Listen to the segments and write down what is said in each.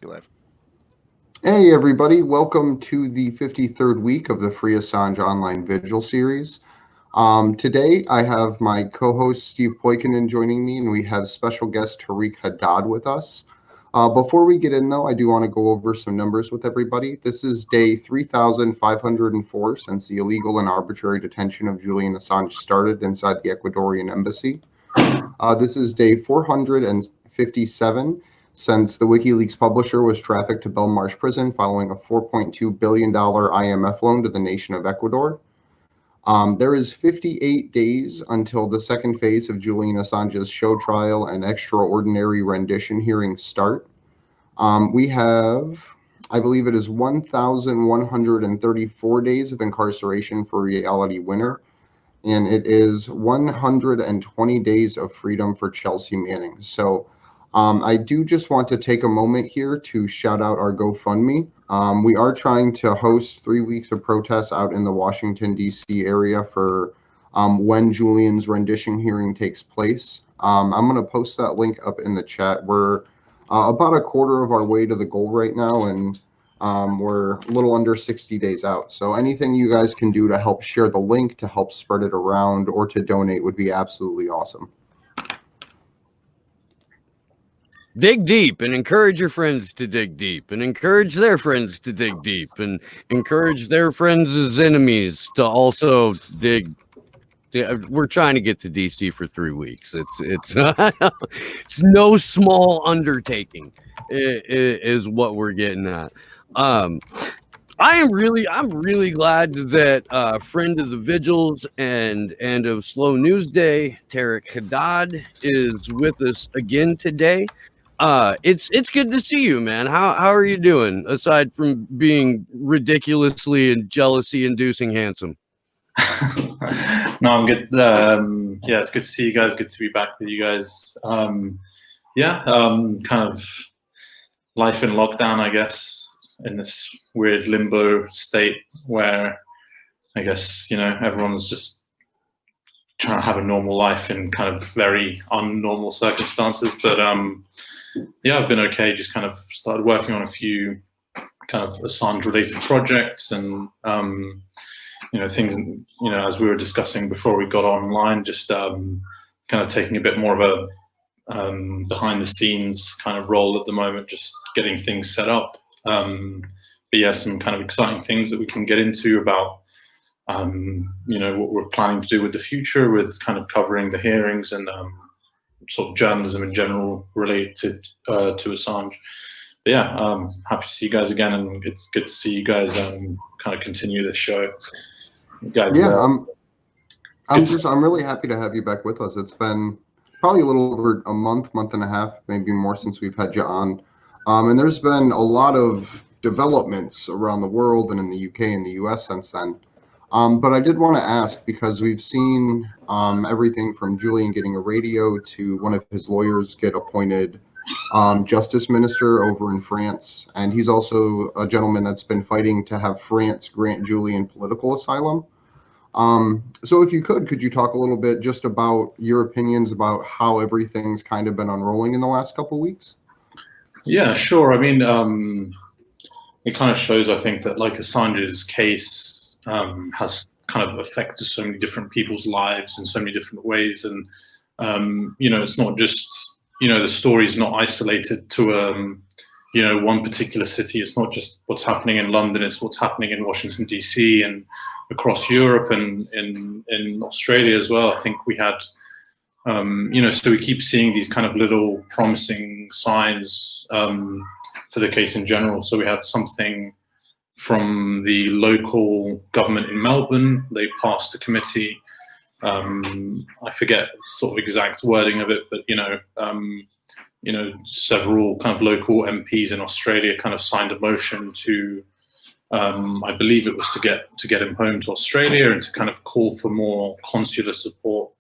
you live. Hey everybody, welcome to the 53rd week of the Free Assange Online Vigil series. Today I have my co-host Steve Poikinen joining me, and we have special guest Tariq Haddad with us. Before we get in though, I do want to go over some numbers with everybody. This is day 3,504 since the illegal and arbitrary detention of Julian Assange started inside the Ecuadorian embassy. This is day 457 since the WikiLeaks publisher was trafficked to Belmarsh prison following a $4.2 billion IMF loan to the nation of Ecuador. There is 58 days until the second phase of Julian Assange's show trial and extraordinary rendition hearings start. We have, I believe it is 1,134 days of incarceration for Reality Winner, and it is 120 days of freedom for Chelsea Manning. So I do just want to take a moment here to shout out our GoFundMe. We are trying to host 3 weeks of protests out in the Washington, D.C. area for when Julian's rendition hearing takes place. I'm going to post that link up in the chat. We're about a quarter of our way to the goal right now, and we're a little under 60 days out. So anything you guys can do to help share the link, to help spread it around, or to donate would be absolutely awesome. Dig deep and encourage your friends to dig deep and encourage their friends to dig deep and encourage their friends' enemies to also dig. We're trying to get to DC for 3 weeks. It's it's no small undertaking is what we're getting at. I'm really glad that friend of the vigils and of Slow News Day, Tariq Haddad, is with us again today. It's good to see you, man. How are you doing aside from being ridiculously and jealousy inducing handsome? No, I'm good. Yeah, it's good to see you guys. Good to be back with you guys. Kind of life in lockdown, I guess, in this weird limbo state where I guess, everyone's just trying to have a normal life in kind of very unnormal circumstances. But I've been okay. Just kind of started working on a few kind of Assange-related projects and things. As we were discussing before we got online, just kind of taking a bit more of a behind-the-scenes kind of role at the moment, just getting things set up. But yeah, some kind of exciting things that we can get into about what we're planning to do with the future, with kind of covering the hearings and sort of journalism in general related to Assange. But yeah, happy to see you guys again, and it's good to see you guys kind of continue this show. You guys, I'm really happy to have you back with us. It's been probably a little over a month and a half, maybe more, since we've had you on. And there's been a lot of developments around the world and in the UK and the US since then. But I did want to ask, because we've seen everything from Julian getting a radio to one of his lawyers get appointed justice minister over in France. And he's also a gentleman that's been fighting to have France grant Julian political asylum. So if you could you talk a little bit just about your opinions about how everything's kind of been unrolling in the last couple of weeks? Yeah, sure. I mean, it kind of shows, I think, that like Assange's case has kind of affected so many different people's lives in so many different ways. And, it's not just, the story's not isolated to, one particular city. It's not just what's happening in London, it's what's happening in Washington, D.C. and across Europe and in Australia as well. I think we had, so we keep seeing these kind of little promising signs for the case in general. So we had something from the local government in Melbourne. They passed a committee. I forget sort of exact wording of it, but several kind of local MPs in Australia kind of signed a motion to, I believe it was to get him home to Australia and to kind of call for more consular support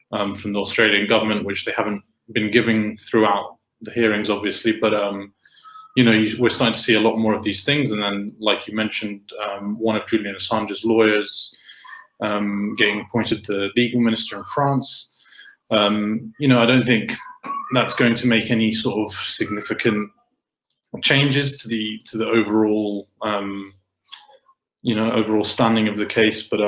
from the Australian government, which they haven't been giving throughout the hearings, obviously. But we're starting to see a lot more of these things. And then, like you mentioned, one of Julian Assange's lawyers getting appointed the legal minister in France. I don't think that's going to make any sort of significant changes to the overall overall standing of the case, but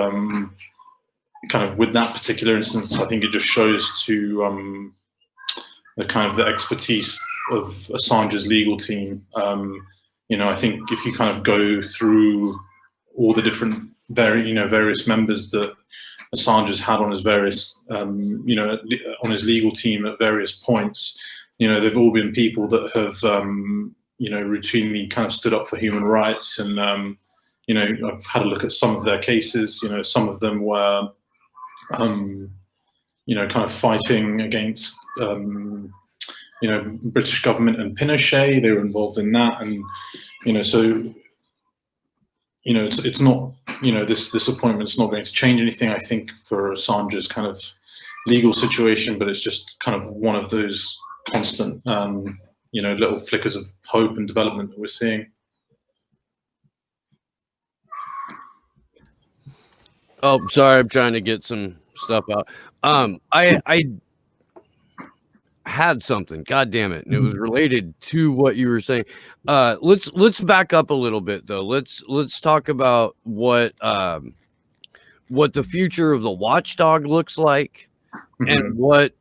kind of with that particular instance, I think it just shows to the kind of the expertise of Assange's legal team. I think if you kind of go through all the different various members that Assange has had on his various on his legal team at various points, they've all been people that have routinely kind of stood up for human rights, and I've had a look at some of their cases. Some of them were kind of fighting against British government and Pinochet. They were involved in that, and so it's not this appointment's not going to change anything, I think, for Assange's kind of legal situation, but it's just kind of one of those constant little flickers of hope and development that we're seeing. Oh, sorry, I'm trying to get some stuff out. I had something, god damn it, and it was related to what you were saying. Let's back up a little bit though. Let's talk about what the future of the watchdog looks like, and what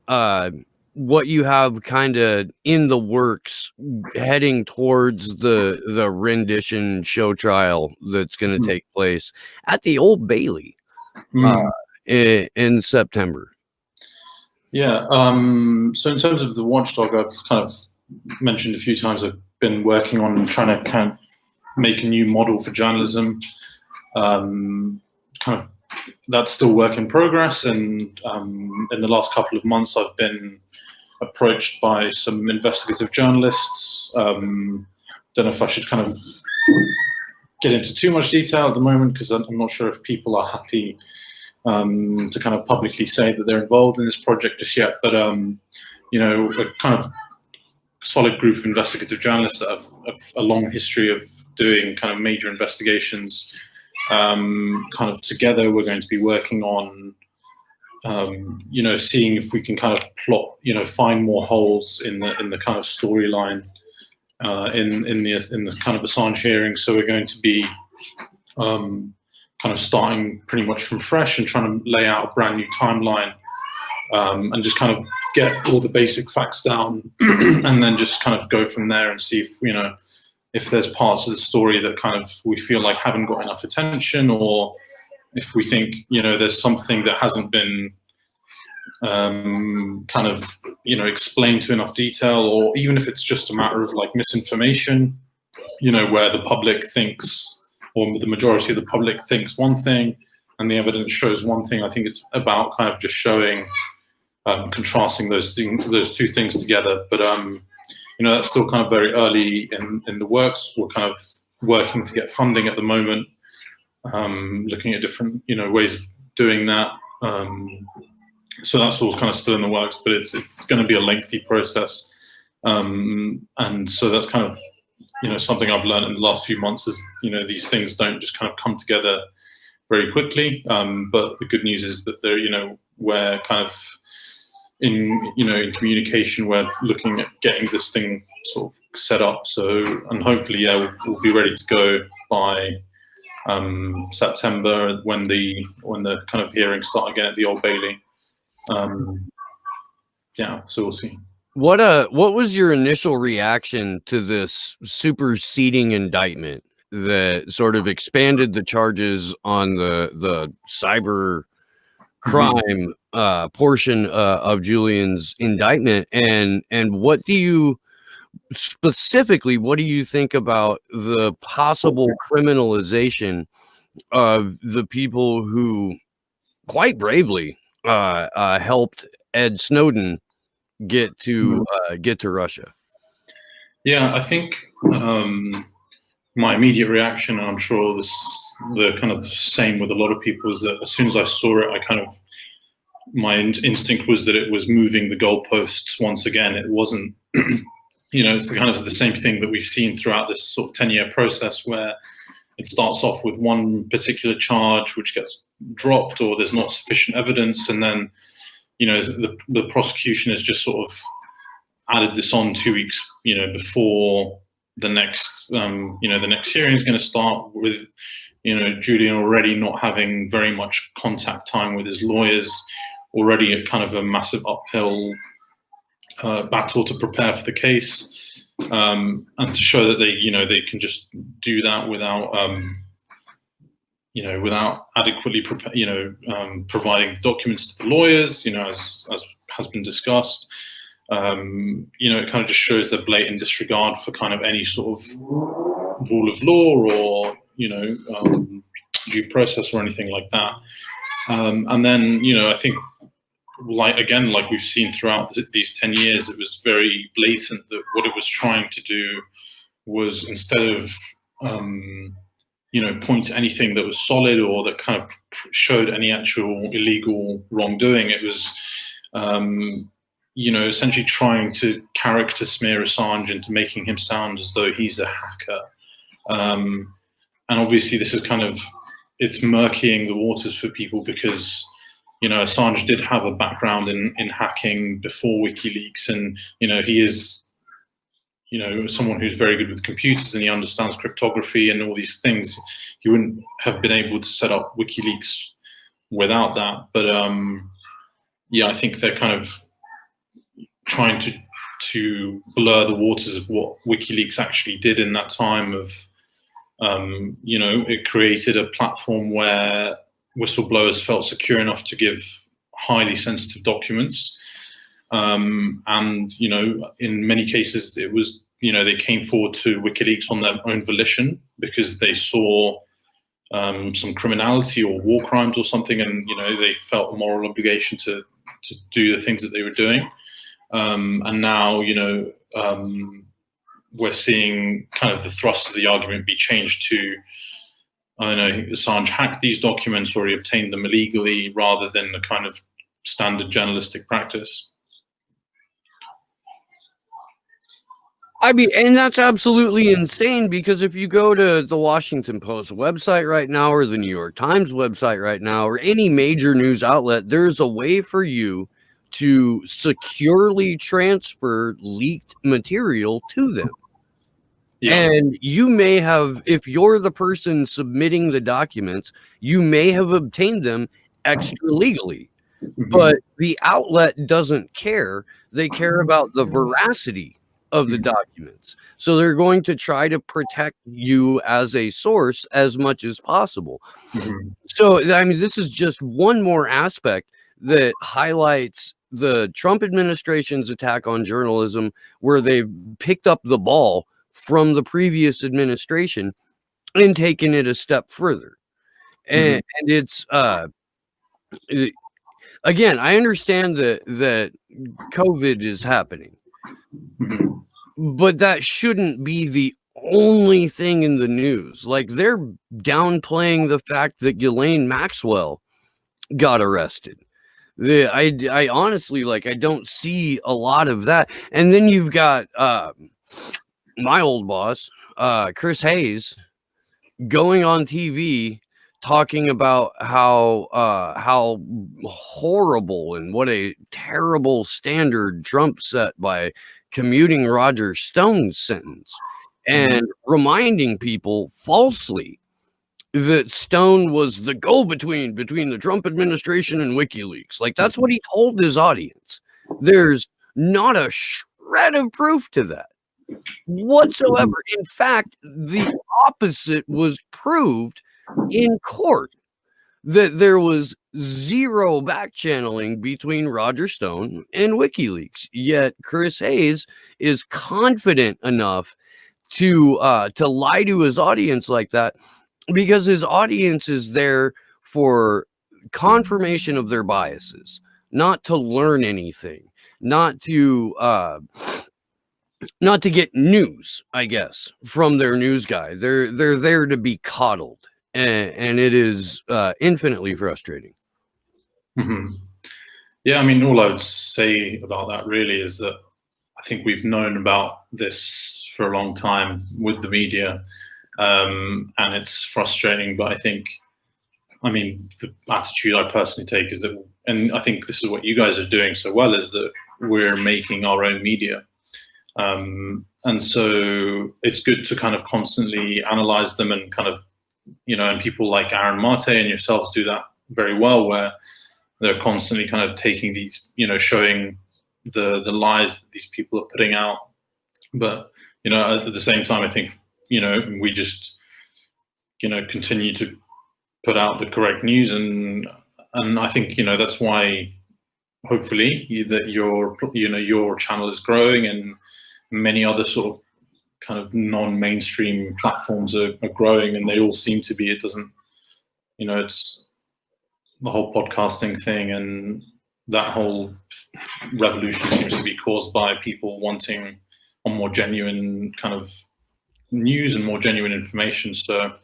you have kind of in the works heading towards the rendition show trial that's going to take place at the Old Bailey in September. Yeah. So in terms of the watchdog, I've kind of mentioned a few times, I've been working on trying to kind of make a new model for journalism. Kind of that's still work in progress. And in the last couple of months, I've been approached by some investigative journalists. Don't know if I should kind of get into too much detail at the moment, because I'm not sure if people are happy to kind of publicly say that they're involved in this project just yet. But a kind of solid group of investigative journalists that have a long history of doing kind of major investigations. Kind of together, we're going to be working on seeing if we can kind of plot, find more holes in the kind of storyline in the kind of Assange hearing. So we're going to be kind of starting pretty much from fresh and trying to lay out a brand new timeline, and just kind of get all the basic facts down, and then just kind of go from there and see if there's parts of the story that kind of we feel like haven't got enough attention, or if we think there's something that hasn't been kind of explained to enough detail, or even if it's just a matter of like misinformation, where the public thinks, or the majority of the public thinks one thing and the evidence shows one thing. I think it's about kind of just showing, contrasting those two things together. But that's still kind of very early in the works. We're kind of working to get funding at the moment, looking at different ways of doing that. So that's all kind of still in the works, but it's going to be a lengthy process. And so that's kind of something I've learned in the last few months is these things don't just kind of come together very quickly. But the good news is that they're we're kind of in communication. We're looking at getting this thing sort of set up. So, and hopefully, we'll be ready to go by September when the kind of hearings start again at the Old Bailey. So we'll see. What was your initial reaction to this superseding indictment that sort of expanded the charges on the cyber crime portion of Julian's indictment, and what do you think about the possible criminalization of the people who quite bravely helped Ed Snowden get to Russia? Yeah, I think my immediate reaction, and I'm sure the kind of same with a lot of people, is that as soon as I saw it, my instinct was that it was moving the goalposts once again. It wasn't, it's the kind of the same thing that we've seen throughout this sort of 10-year process, where it starts off with one particular charge which gets dropped, or there's not sufficient evidence, and then the prosecution has just sort of added this on 2 weeks before the next the next hearing is going to start with Julian already not having very much contact time with his lawyers, already a kind of a massive uphill battle to prepare for the case, and to show that they can just do that without without adequately providing documents to the lawyers, as has been discussed. It kind of just shows the blatant disregard for kind of any sort of rule of law or due process or anything like that. And then I think, like we've seen throughout these 10 years, it was very blatant that what it was trying to do was, instead of point to anything that was solid or that kind of showed any actual illegal wrongdoing, it was essentially trying to character smear Assange into making him sound as though he's a hacker. And obviously this is it's murkying the waters for people, because Assange did have a background in hacking before WikiLeaks, and he is someone who's very good with computers, and he understands cryptography and all these things. He wouldn't have been able to set up WikiLeaks without that. But I think they're kind of trying to blur the waters of what WikiLeaks actually did in that time. Of it created a platform where whistleblowers felt secure enough to give highly sensitive documents, and in many cases it was they came forward to WikiLeaks on their own volition, because they saw some criminality or war crimes or something, and they felt a moral obligation to do the things that they were doing. And now we're seeing kind of the thrust of the argument be changed to, Assange hacked these documents or he obtained them illegally, rather than the kind of standard journalistic practice. I mean, and that's absolutely insane, because if you go to the Washington Post website right now, or the New York Times website right now, or any major news outlet, there's a way for you to securely transfer leaked material to them. Yeah. And you may have, if you're the person submitting the documents, you may have obtained them extra legally. Mm-hmm. But the outlet doesn't care. They care about the veracity of the documents. So they're going to try to protect you as a source as much as possible. Mm-hmm. So, I mean, this is just one more aspect that highlights the Trump administration's attack on journalism, where they've picked up the ball from the previous administration and taken it a step further. And, and it's, again, I understand that COVID is happening, but that shouldn't be the only thing in the news. Like, they're downplaying the fact that Ghislaine Maxwell got arrested. I honestly, I don't see a lot of that. And then you've got my old boss, Chris Hayes, going on TV talking about how horrible and what a terrible standard Trump set by commuting Roger Stone's sentence, and reminding people falsely that Stone was the go-between between the Trump administration and WikiLeaks. Like, that's what he told his audience. There's not a shred of proof to that whatsoever. In fact, the opposite was proved in court, that there was zero back-channeling between Roger Stone and WikiLeaks. Yet Chris Hayes is confident enough to lie to his audience like that, because his audience is there for confirmation of their biases, not to learn anything, not to get news, I guess, from their news guy. They're there to be coddled, and it is infinitely frustrating. Mm-hmm. Yeah, I mean, all I would say about that really is that I think we've known about this for a long time with the media. And it's frustrating, but I mean, the attitude I personally take is that, and I think this is what you guys are doing so well, is that we're making our own media. And and so it's good to kind of constantly analyze them and kind of, and people like Aaron Mate and yourselves do that very well, where they're constantly kind of taking these, showing the lies that these people are putting out. But, at the same time, I think, we just, continue to put out the correct news. And I think, that's why hopefully that your channel is growing, and many other sort of kind of non-mainstream platforms are growing, and they all seem to be. It doesn't, it's the whole podcasting thing, and that whole revolution seems to be caused by people wanting a more genuine kind of news and more genuine information. So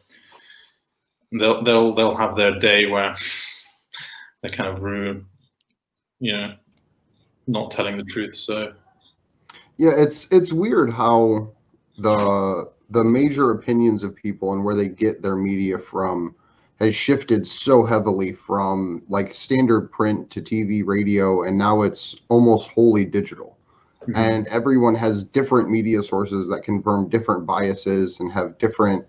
they'll have their day where they kind of ruin, not telling the truth. So yeah, it's weird how the major opinions of people and where they get their media from has shifted so heavily from like standard print to TV, radio, and now it's almost wholly digital. Mm-hmm. And everyone has different media sources that confirm different biases and have different,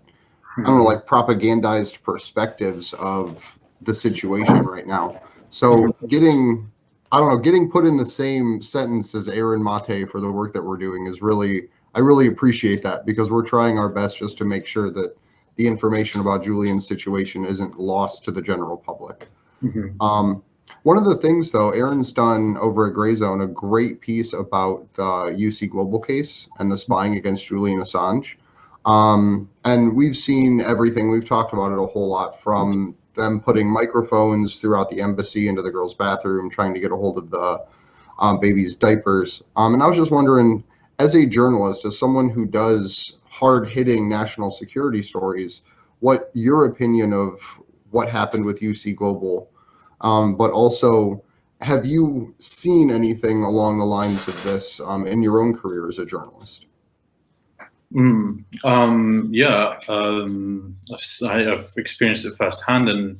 I don't know, like propagandized perspectives of the situation right now. So getting put in the same sentence as Aaron Mate for the work that we're doing is I really appreciate that, because we're trying our best just to make sure that the information about Julian's situation isn't lost to the general public. Mm-hmm. One of the things, though, Aaron's done over at Grey Zone a great piece about the UC Global case and the spying against Julian Assange. And we've seen everything. We've talked about it a whole lot, from them putting microphones throughout the embassy into the girls' bathroom, trying to get a hold of the baby's diapers. And I was just wondering, as a journalist, as someone who does hard-hitting national security stories, what your opinion of what happened with UC Global, but also, have you seen anything along the lines of this in your own career as a journalist? I've experienced it firsthand, and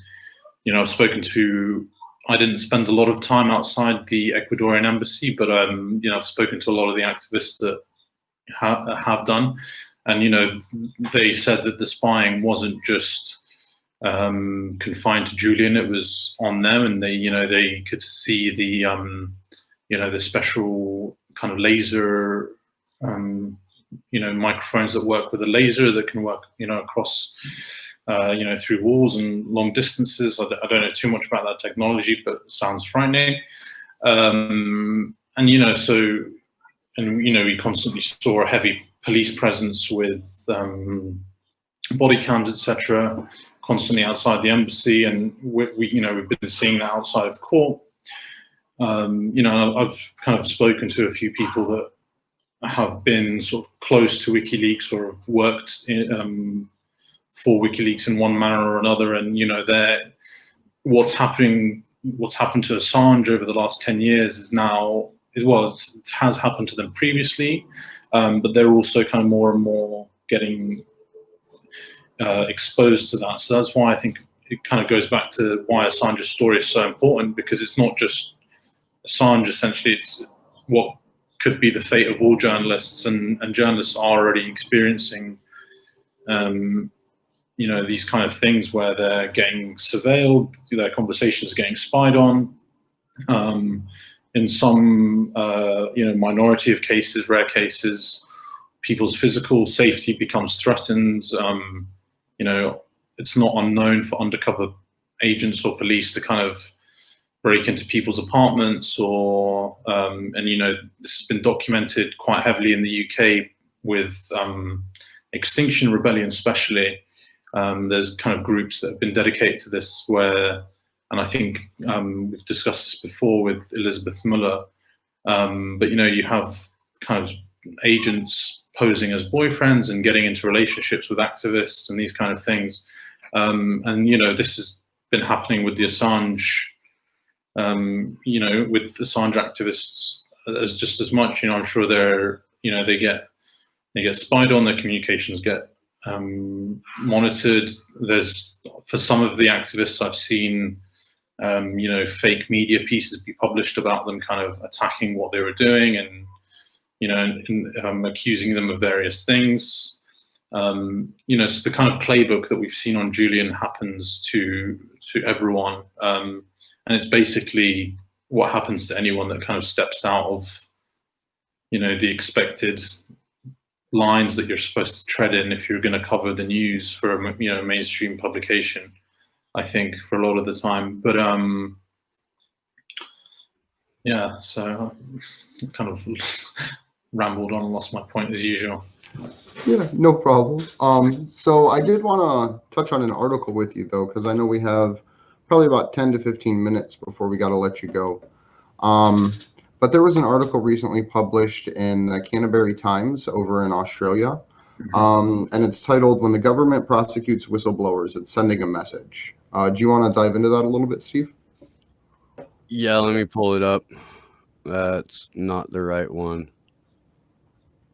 I've spoken to. I didn't spend a lot of time outside the Ecuadorian embassy, but I've spoken to a lot of the activists that have done, and they said that the spying wasn't just confined to Julian; it was on them, and they could see the the special kind of laser microphones that work with a laser that can work across through walls and long distances. I don't know too much about that technology, but it sounds frightening. We constantly saw a heavy police presence with body cams, etc., constantly outside the embassy, and we've been seeing that outside of court. I've kind of spoken to a few people that have been sort of close to WikiLeaks or have worked for WikiLeaks in one manner or another, and what's happened to Assange over the last 10 years it has happened to them previously, but they're also kind of more and more getting exposed to that. So that's why I think it kind of goes back to why Assange's story is so important, because it's not just Assange. Essentially, it's what could be the fate of all journalists, and journalists are already experiencing these kind of things where they're getting surveilled, their conversations are getting spied on. In some minority of cases, rare cases, people's physical safety becomes threatened. It's not unknown for undercover agents or police to kind of break into people's apartments, or this has been documented quite heavily in the UK with Extinction Rebellion especially. There's kind of groups that have been dedicated to this, and I think we've discussed this before with Elizabeth Muller, but you have kind of agents posing as boyfriends and getting into relationships with activists and these kind of things, this has been happening with the Assange, with Assange activists as just as much. I'm sure they get spied on, their communications get monitored. There's, for some of the activists I've seen, fake media pieces be published about them kind of attacking what they were doing, and accusing them of various things. So the kind of playbook that we've seen on Julian happens to everyone, and it's basically what happens to anyone that kind of steps out of the expected lines that you're supposed to tread in if you're going to cover the news for a mainstream publication, I think, for a lot of the time. But yeah, so I kind of rambled on and lost my point as usual. Yeah, no problem. So I did want to touch on an article with you, though, because I know we have probably about 10 to 15 minutes before we got to let you go. But there was an article recently published in the Canterbury Times over in Australia, and it's titled, "When the Government Prosecutes Whistleblowers, It's Sending a Message." Do you want to dive into that a little bit, Steve? Yeah, let me pull it up. That's not the right one.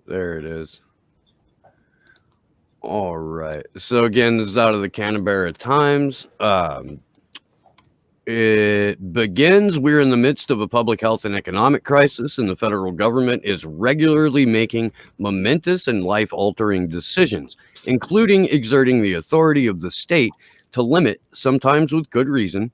There it is. All right. So again, this is out of the Canberra Times. It begins, we're in the midst of a public health and economic crisis, and the federal government is regularly making momentous and life-altering decisions, including exerting the authority of the state to limit, sometimes with good reason,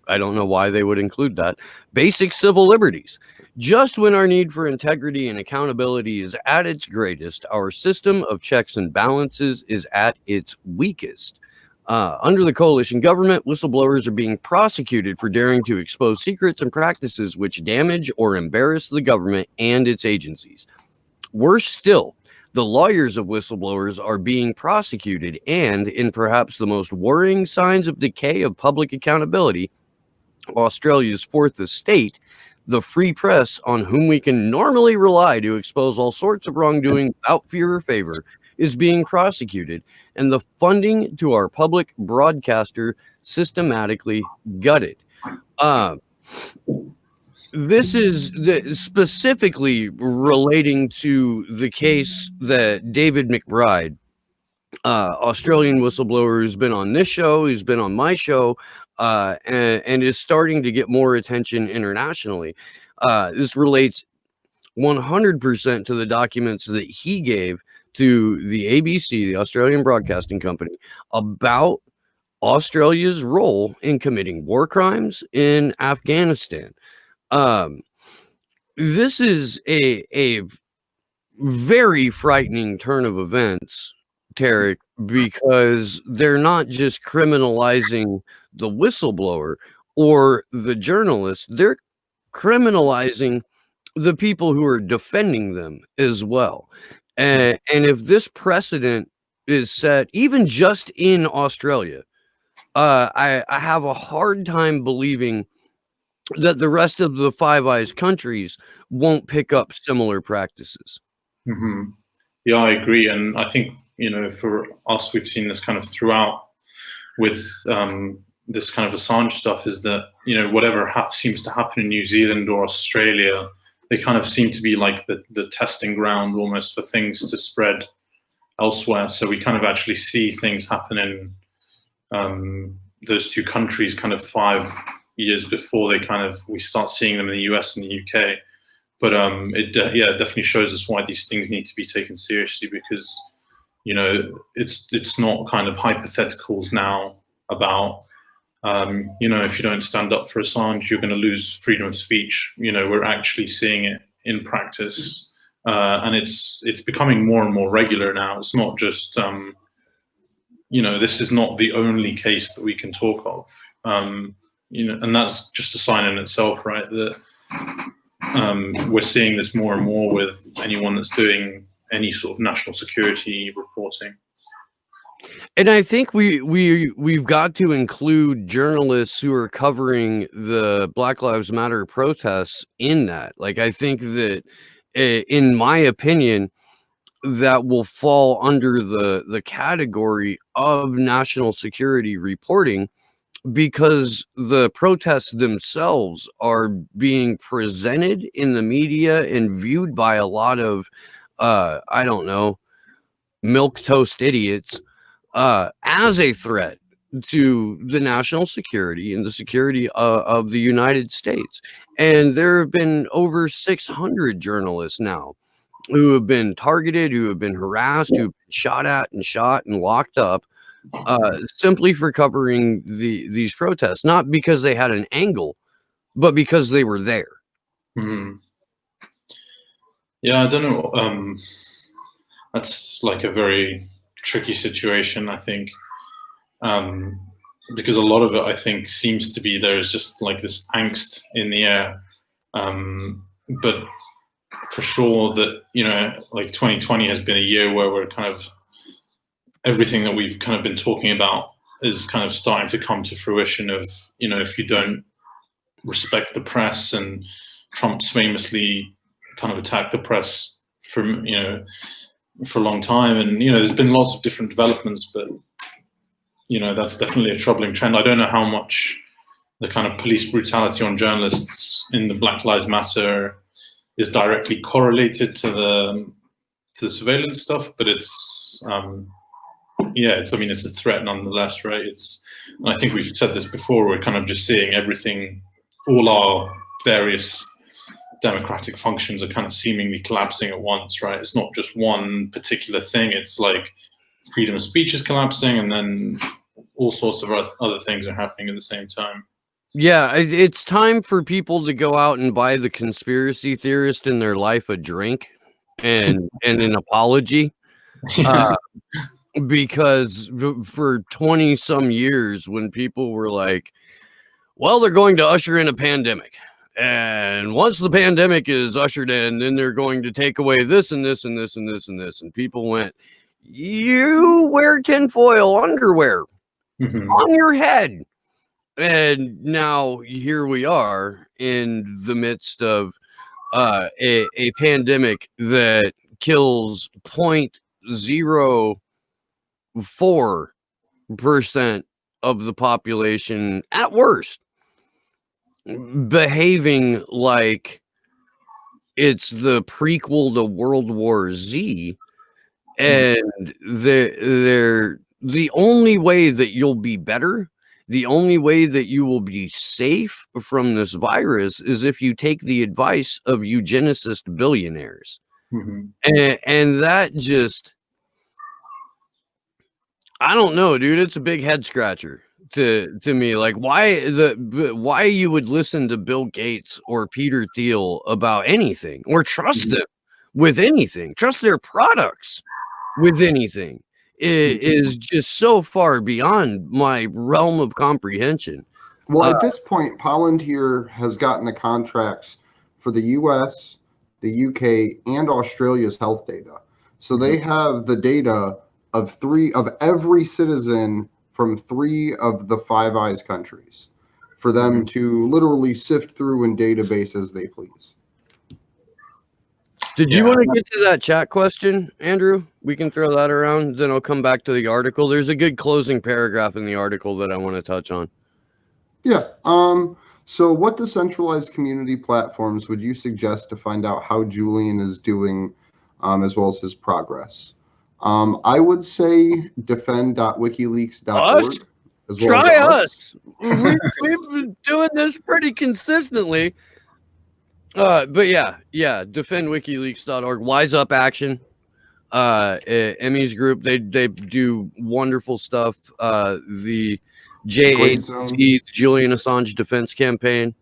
I don't know why they would include that, basic civil liberties. Just when our need for integrity and accountability is at its greatest, our system of checks and balances is at its weakest. Under the coalition government, whistleblowers are being prosecuted for daring to expose secrets and practices which damage or embarrass the government and its agencies. Worse still, the lawyers of whistleblowers are being prosecuted, and in perhaps the most worrying signs of decay of public accountability, Australia's fourth estate, the free press on whom we can normally rely to expose all sorts of wrongdoing without fear or favor, is being prosecuted, and the funding to our public broadcaster systematically gutted. This is specifically relating to the case that David McBride, Australian whistleblower who's been on this show, who's been on my show, and is starting to get more attention internationally. This relates 100% to the documents that he gave to the ABC, the Australian Broadcasting Company, about Australia's role in committing war crimes in Afghanistan. This is a very frightening turn of events, Tarek, because they're not just criminalizing the whistleblower or the journalist, they're criminalizing the people who are defending them as well. And if this precedent is set, even just in Australia, I have a hard time believing that the rest of the Five Eyes countries won't pick up similar practices. Mm-hmm. Yeah, I agree. And I think, for us, we've seen this kind of throughout with this kind of Assange stuff, is that, whatever seems to happen in New Zealand or Australia, they kind of seem to be like the testing ground almost for things to spread elsewhere. So we kind of actually see things happen in those two countries kind of 5 years before we start seeing them in the US and the UK. But it definitely shows us why these things need to be taken seriously, because it's not kind of hypotheticals now about if you don't stand up for Assange, you're going to lose freedom of speech. We're actually seeing it in practice, and it's becoming more and more regular now. It's not just this is not the only case that we can talk of. And that's just a sign in itself, right? That we're seeing this more and more with anyone that's doing any sort of national security reporting. And I think we've got to include journalists who are covering the Black Lives Matter protests in that. Like, I think that, in my opinion, that will fall under the category of national security reporting, because the protests themselves are being presented in the media and viewed by a lot of, I don't know, milquetoast idiots as a threat to the national security and the security of the United States. And there have been over 600 journalists now who have been targeted, who have been harassed, who have been shot at and shot and locked up, simply for covering these protests, not because they had an angle, but because they were there. Mm. Yeah, I don't know. That's like a very tricky situation, I think, because a lot of it, I think, seems to be there's just like this angst in the air. But for sure that, like 2020 has been a year where we're kind of, everything that we've kind of been talking about is kind of starting to come to fruition of, if you don't respect the press, and Trump's famously kind of attacked the press for a long time, and there's been lots of different developments, but that's definitely a troubling trend. I don't know how much the kind of police brutality on journalists in the Black Lives Matter is directly correlated to the surveillance stuff, but it's it's a threat nonetheless, right? I think we've said this before, we're kind of just seeing everything, all our various democratic functions are kind of seemingly collapsing at once, right? It's not just one particular thing. It's like freedom of speech is collapsing, and then all sorts of other things are happening at the same time. Yeah, it's time for people to go out and buy the conspiracy theorist in their life a drink and an apology. Because for 20 some years, when people were like, well, they're going to usher in a pandemic, and once the pandemic is ushered in, then they're going to take away this and this and this and this and this, and people went, you wear tinfoil underwear on your head. And now here we are in the midst of a pandemic that kills 0.04% of the population at worst, behaving like it's the prequel to World War Z, and the only way that you'll be better, the only way that you will be safe from this virus is if you take the advice of eugenicist billionaires. And that just, I don't know, dude. It's a big head scratcher to me. Like, why you would listen to Bill Gates or Peter Thiel about anything, or trust them with anything, trust their products with anything, is just so far beyond my realm of comprehension. Well, at this point, Palantir has gotten the contracts for the US, the UK, and Australia's health data. So they have the data of every citizen from 3 of the Five Eyes countries for them to literally sift through in database as they please. Did you want to get to that chat question, Andrew? We can throw that around, then I'll come back to the article. There's a good closing paragraph in the article that I want to touch on. Yeah. So what decentralized community platforms would you suggest to find out how Julian is doing, as well as his progress? I would say defend.wikileaks.org. As well Try as us. We've been doing this pretty consistently. But yeah, defendwikileaks.org. Wise Up Action, Emmy's group, they do wonderful stuff. The JADC, the Julian Assange Defense Campaign,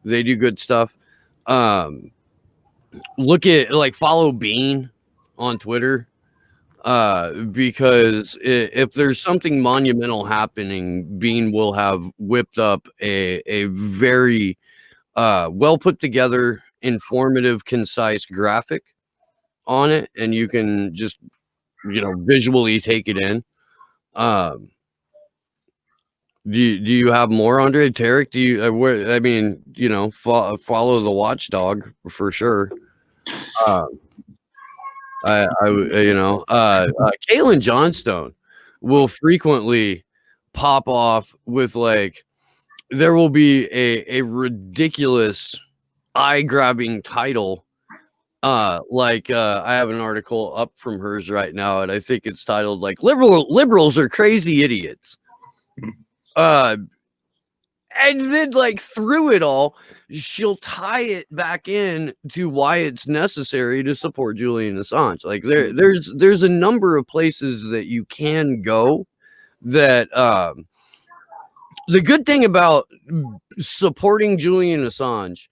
they do good stuff. Look at, follow Bean on Twitter, because if there's something monumental happening, Bean will have whipped up a very well put together, informative, concise graphic on it, and you can just visually take it in. Do you have more, Andre? Tarek, do you? Follow the watchdog for sure. Caitlin Johnstone will frequently pop off with there will be a ridiculous eye-grabbing title. I have an article up from hers right now, and I think it's titled liberals are crazy idiots. And then, like, through it all, she'll tie it back in to why it's necessary to support Julian Assange. Like, there's a number of places that you can go that the good thing about supporting Julian Assange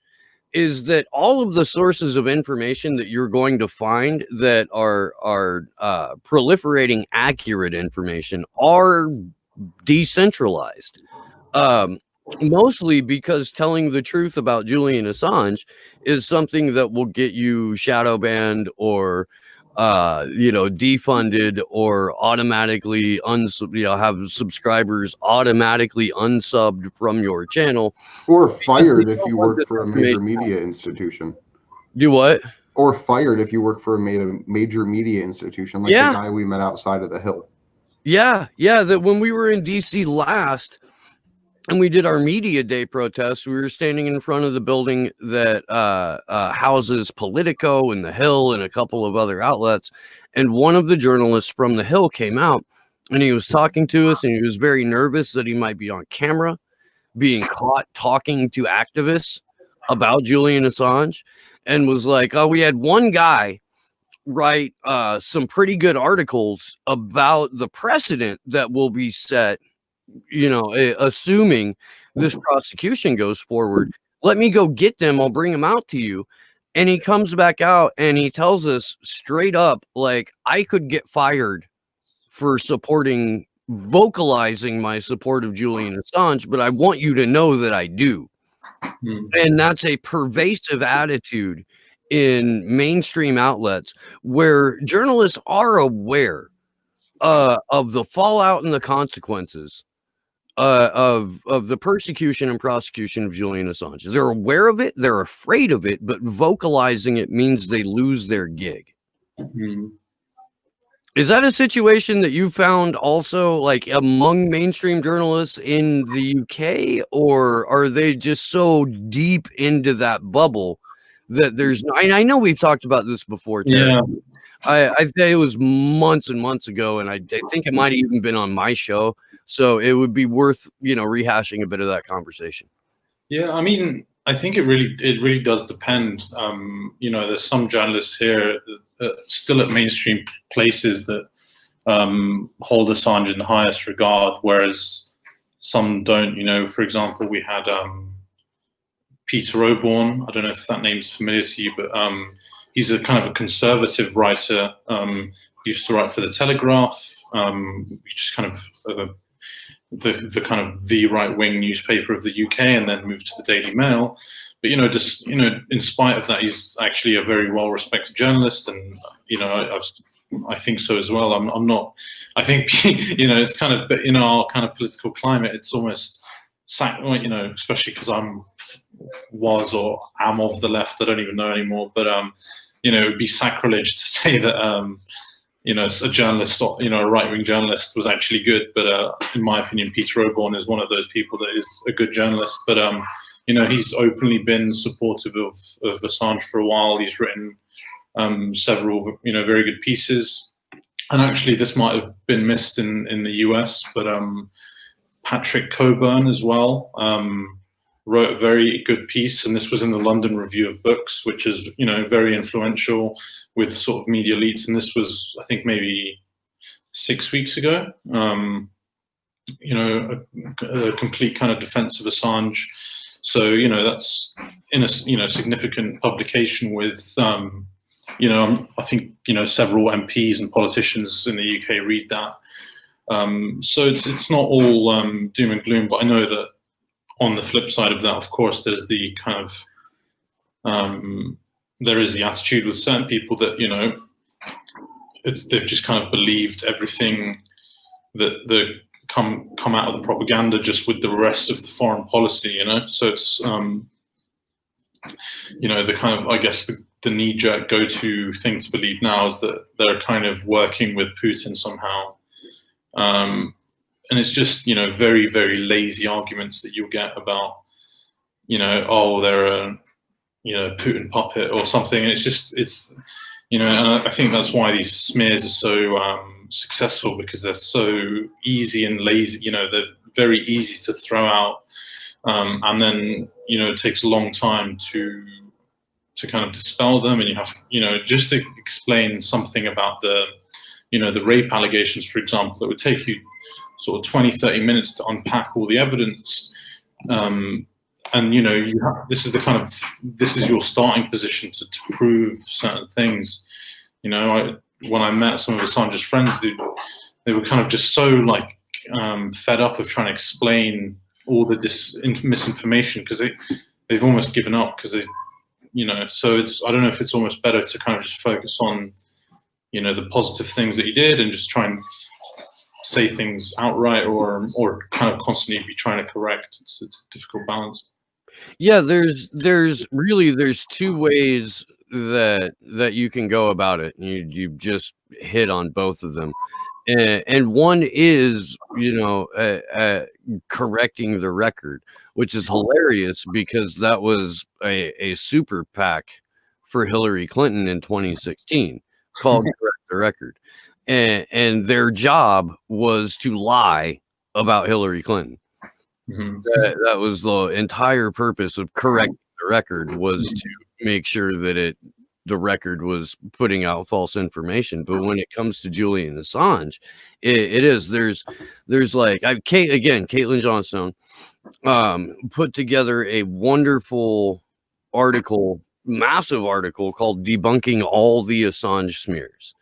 is that all of the sources of information that you're going to find that are proliferating accurate information are decentralized. Mostly because telling the truth about Julian Assange is something that will get you shadow banned or defunded or automatically have subscribers automatically unsubbed from your channel, or fired if you work for a major media institution. Do what? Or fired if you work for a major media institution, like the guy we met outside of the Hill. Yeah, that when we were in DC last and we did our media day protest, we were standing in front of the building that houses Politico and the Hill and a couple of other outlets. And one of the journalists from the Hill came out and he was talking to us, and he was very nervous that he might be on camera being caught talking to activists about Julian Assange, and was like, oh, we had one guy write some pretty good articles about the precedent that will be set, assuming this prosecution goes forward. Let me go get them. I'll bring them out to you. And he comes back out and he tells us straight up, like, I could get fired for vocalizing my support of Julian Assange, but I want you to know that I do. And that's a pervasive attitude in mainstream outlets where journalists are aware of the fallout and the consequences of the persecution and prosecution of Julian Assange. They're aware of it, they're afraid of it, but vocalizing it means they lose their gig. Is that a situation that you found also, like, among mainstream journalists in the UK, or are they just so deep into that bubble that there's no, I know we've talked about this before, Terry. Yeah. I think it was months and months ago, and I think it might have even been on my show, so it would be worth rehashing a bit of that conversation. Yeah, I mean, I think it really does depend. There's some journalists here still at mainstream places that hold Assange in the highest regard, whereas some don't. For example, we had Peter Oborne. I don't know if that name's familiar to you, but he's a kind of a conservative writer. He used to write for the Telegraph, which is kind of the kind of the right-wing newspaper of the UK, and then moved to the Daily Mail. But in spite of that, he's actually a very well-respected journalist, and I think so as well. I'm not. I think it's kind of in our kind of political climate, it's almost especially because was or am of the left. I don't even know anymore, but it would be sacrilege to say that a journalist, a right-wing journalist was actually good. But in my opinion, Peter Oborne is one of those people that is a good journalist. But he's openly been supportive of Assange for a while. He's written several very good pieces, and actually this might have been missed in the US, but Patrick Coburn as well wrote a very good piece, and this was in the London Review of Books, which is very influential with sort of media elites, and this was, I think, maybe 6 weeks ago. A complete kind of defense of Assange. So that's in a significant publication with I think several MPs and politicians in the UK read that. So it's not all doom and gloom, but I know that on the flip side of that, of course, there's the kind of there is the attitude with certain people that they've just kind of believed everything that come out of the propaganda just with the rest of the foreign policy, so it's the kind of, I guess, the knee-jerk go-to thing to believe now is that they're kind of working with Putin somehow. And it's just, very, very lazy arguments that you'll get about, oh, they're a, Putin puppet or something. And and I think that's why these smears are so successful, because they're so easy and lazy. They're very easy to throw out. and then it takes a long time to kind of dispel them, and you have just to explain something about the the rape allegations, for example. It would take you sort of 20-30 minutes to unpack all the evidence, and this is your starting position to prove certain things. When I met some of Assange's friends, they were kind of just so like fed up of trying to explain all the misinformation, because they've almost given up, because so I don't know if it's almost better to kind of just focus on the positive things that he did and just try and say things outright, or kind of constantly be trying to correct. It's a difficult balance. Yeah, there's two ways that you can go about it. You just hit on both of them, and one is correcting the record, which is hilarious because that was a super PAC for Hillary Clinton in 2016 called Correct the Record, and their job was to lie about Hillary Clinton. That was the entire purpose of correcting the record, was to make sure that the record was putting out false information. But when it comes to Julian Assange, there's like Caitlin Johnstone put together a wonderful article, massive article called "Debunking All the Assange Smears,"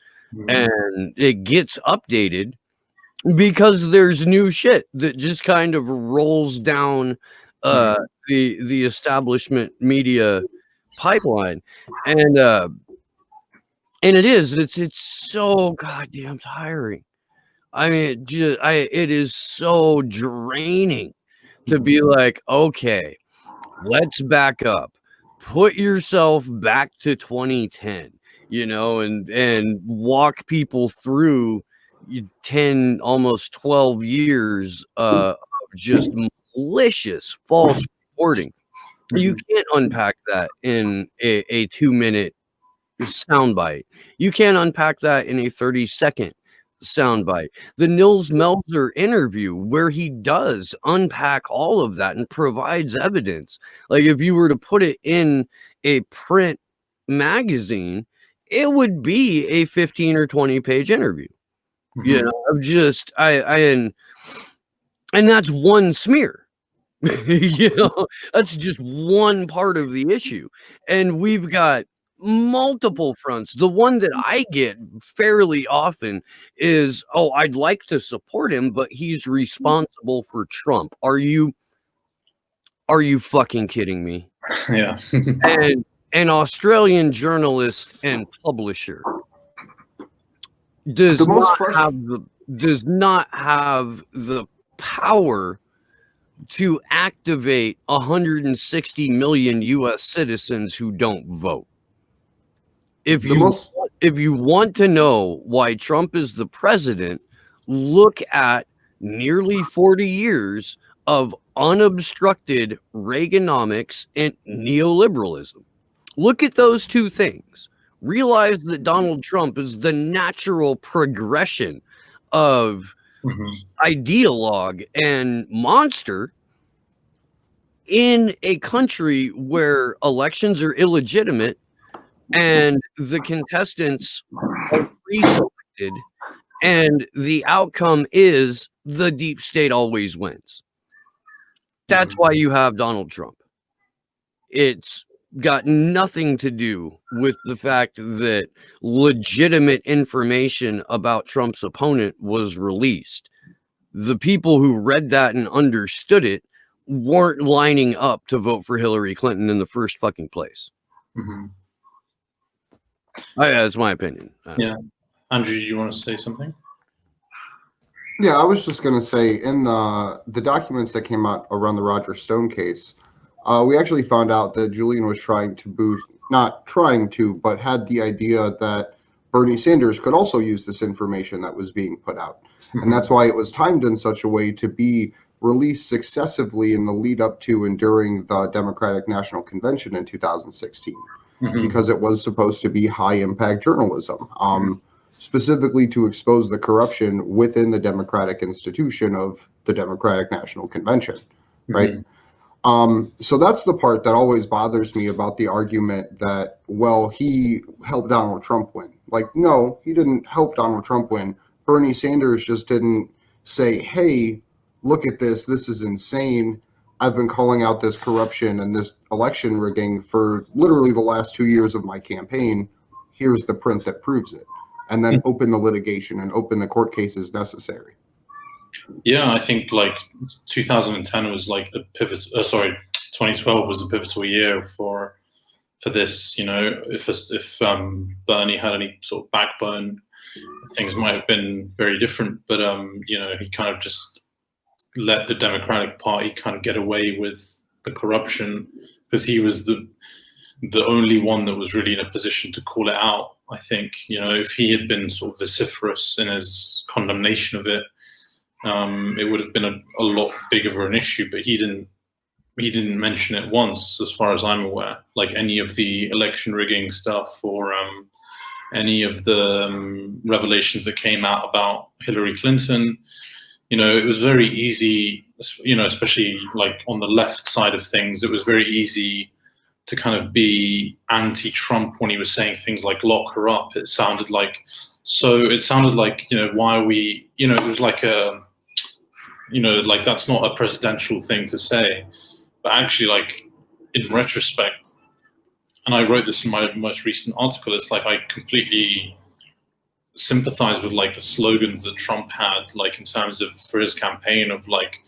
and it gets updated because there's new shit that just kind of rolls down the establishment media pipeline, and it's so goddamn tiring. I mean, it is so draining to be like, okay, let's back up, put yourself back to 2010, and walk people through 10, almost 12 years of just malicious false reporting. You can't unpack that in a 2-minute soundbite. You can't unpack that in a 30-second soundbite. The Nils Melzer interview, where he does unpack all of that and provides evidence. Like, if you were to put it in a print magazine, it would be a 15 or 20 page interview. Of just and that's one smear. That's just one part of the issue, and we've got multiple fronts. The one that I get fairly often is, oh, I'd like to support him, but he's responsible for Trump. Are you fucking kidding me? Yeah. And an Australian journalist and publisher does not have the power to activate 160 million U.S. citizens who don't vote. If you want to know why Trump is the president, look at nearly 40 years of unobstructed Reaganomics and neoliberalism. Look at those two things. Realize that Donald Trump is the natural progression of ideologue and monster in a country where elections are illegitimate and the contestants are pre-selected, and the outcome is the deep state always wins. That's why you have Donald Trump. It's got nothing to do with the fact that legitimate information about Trump's opponent was released. The people who read that and understood it weren't lining up to vote for Hillary Clinton in the first fucking place. That's my opinion. Yeah. Andrew, you want to say something? Yeah, I was just going to say, in the documents that came out around the Roger Stone case, we actually found out that Julian was but had the idea that Bernie Sanders could also use this information that was being put out. And that's why it was timed in such a way to be released successively in the lead up to and during the Democratic National Convention in 2016, because it was supposed to be high impact journalism, specifically to expose the corruption within the democratic institution of the Democratic National Convention, right? So that's the part that always bothers me about the argument that, well, he helped Donald Trump win. Like, no, he didn't help Donald Trump win. Bernie Sanders just didn't say, hey, look at this. This is insane. I've been calling out this corruption and this election rigging for literally the last 2 years of my campaign. Here's the print that proves it. And then open the litigation and open the court cases necessary. Yeah, I think like 2010 was like the pivot. 2012 was a pivotal year for this. You know, if Bernie had any sort of backbone, things might have been very different. But you know, he kind of just let the Democratic Party kind of get away with the corruption because he was the only one that was really in a position to call it out. I think, you know, if he had been sort of vociferous in his condemnation of it, it would have been a lot bigger of an issue, but he didn't mention it once, as far as I'm aware, like any of the election rigging stuff or any of the revelations that came out about Hillary Clinton. You know, it was very easy, you know, especially like on the left side of things, it was very easy to kind of be anti-Trump when he was saying things like lock her up. It sounded like, you know, why are we, you know, it was like you know, like that's not a presidential thing to say. But actually, like in retrospect, and I wrote this in my most recent article, it's like I completely sympathize with like the slogans that Trump had, like in terms of for his campaign of like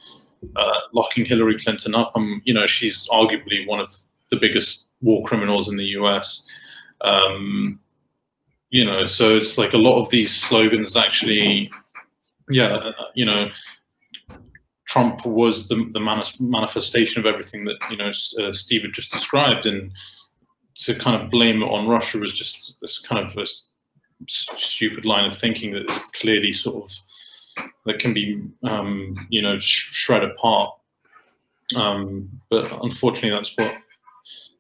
locking Hillary Clinton up. You know, she's arguably one of the biggest war criminals in the US. You know, so it's like a lot of these slogans actually, yeah, you know, Trump was the manifestation of everything that, you know, Steve had just described, and to kind of blame it on Russia was just this kind of a stupid line of thinking that is clearly sort of that can be, you know, shred apart. But unfortunately, that's what,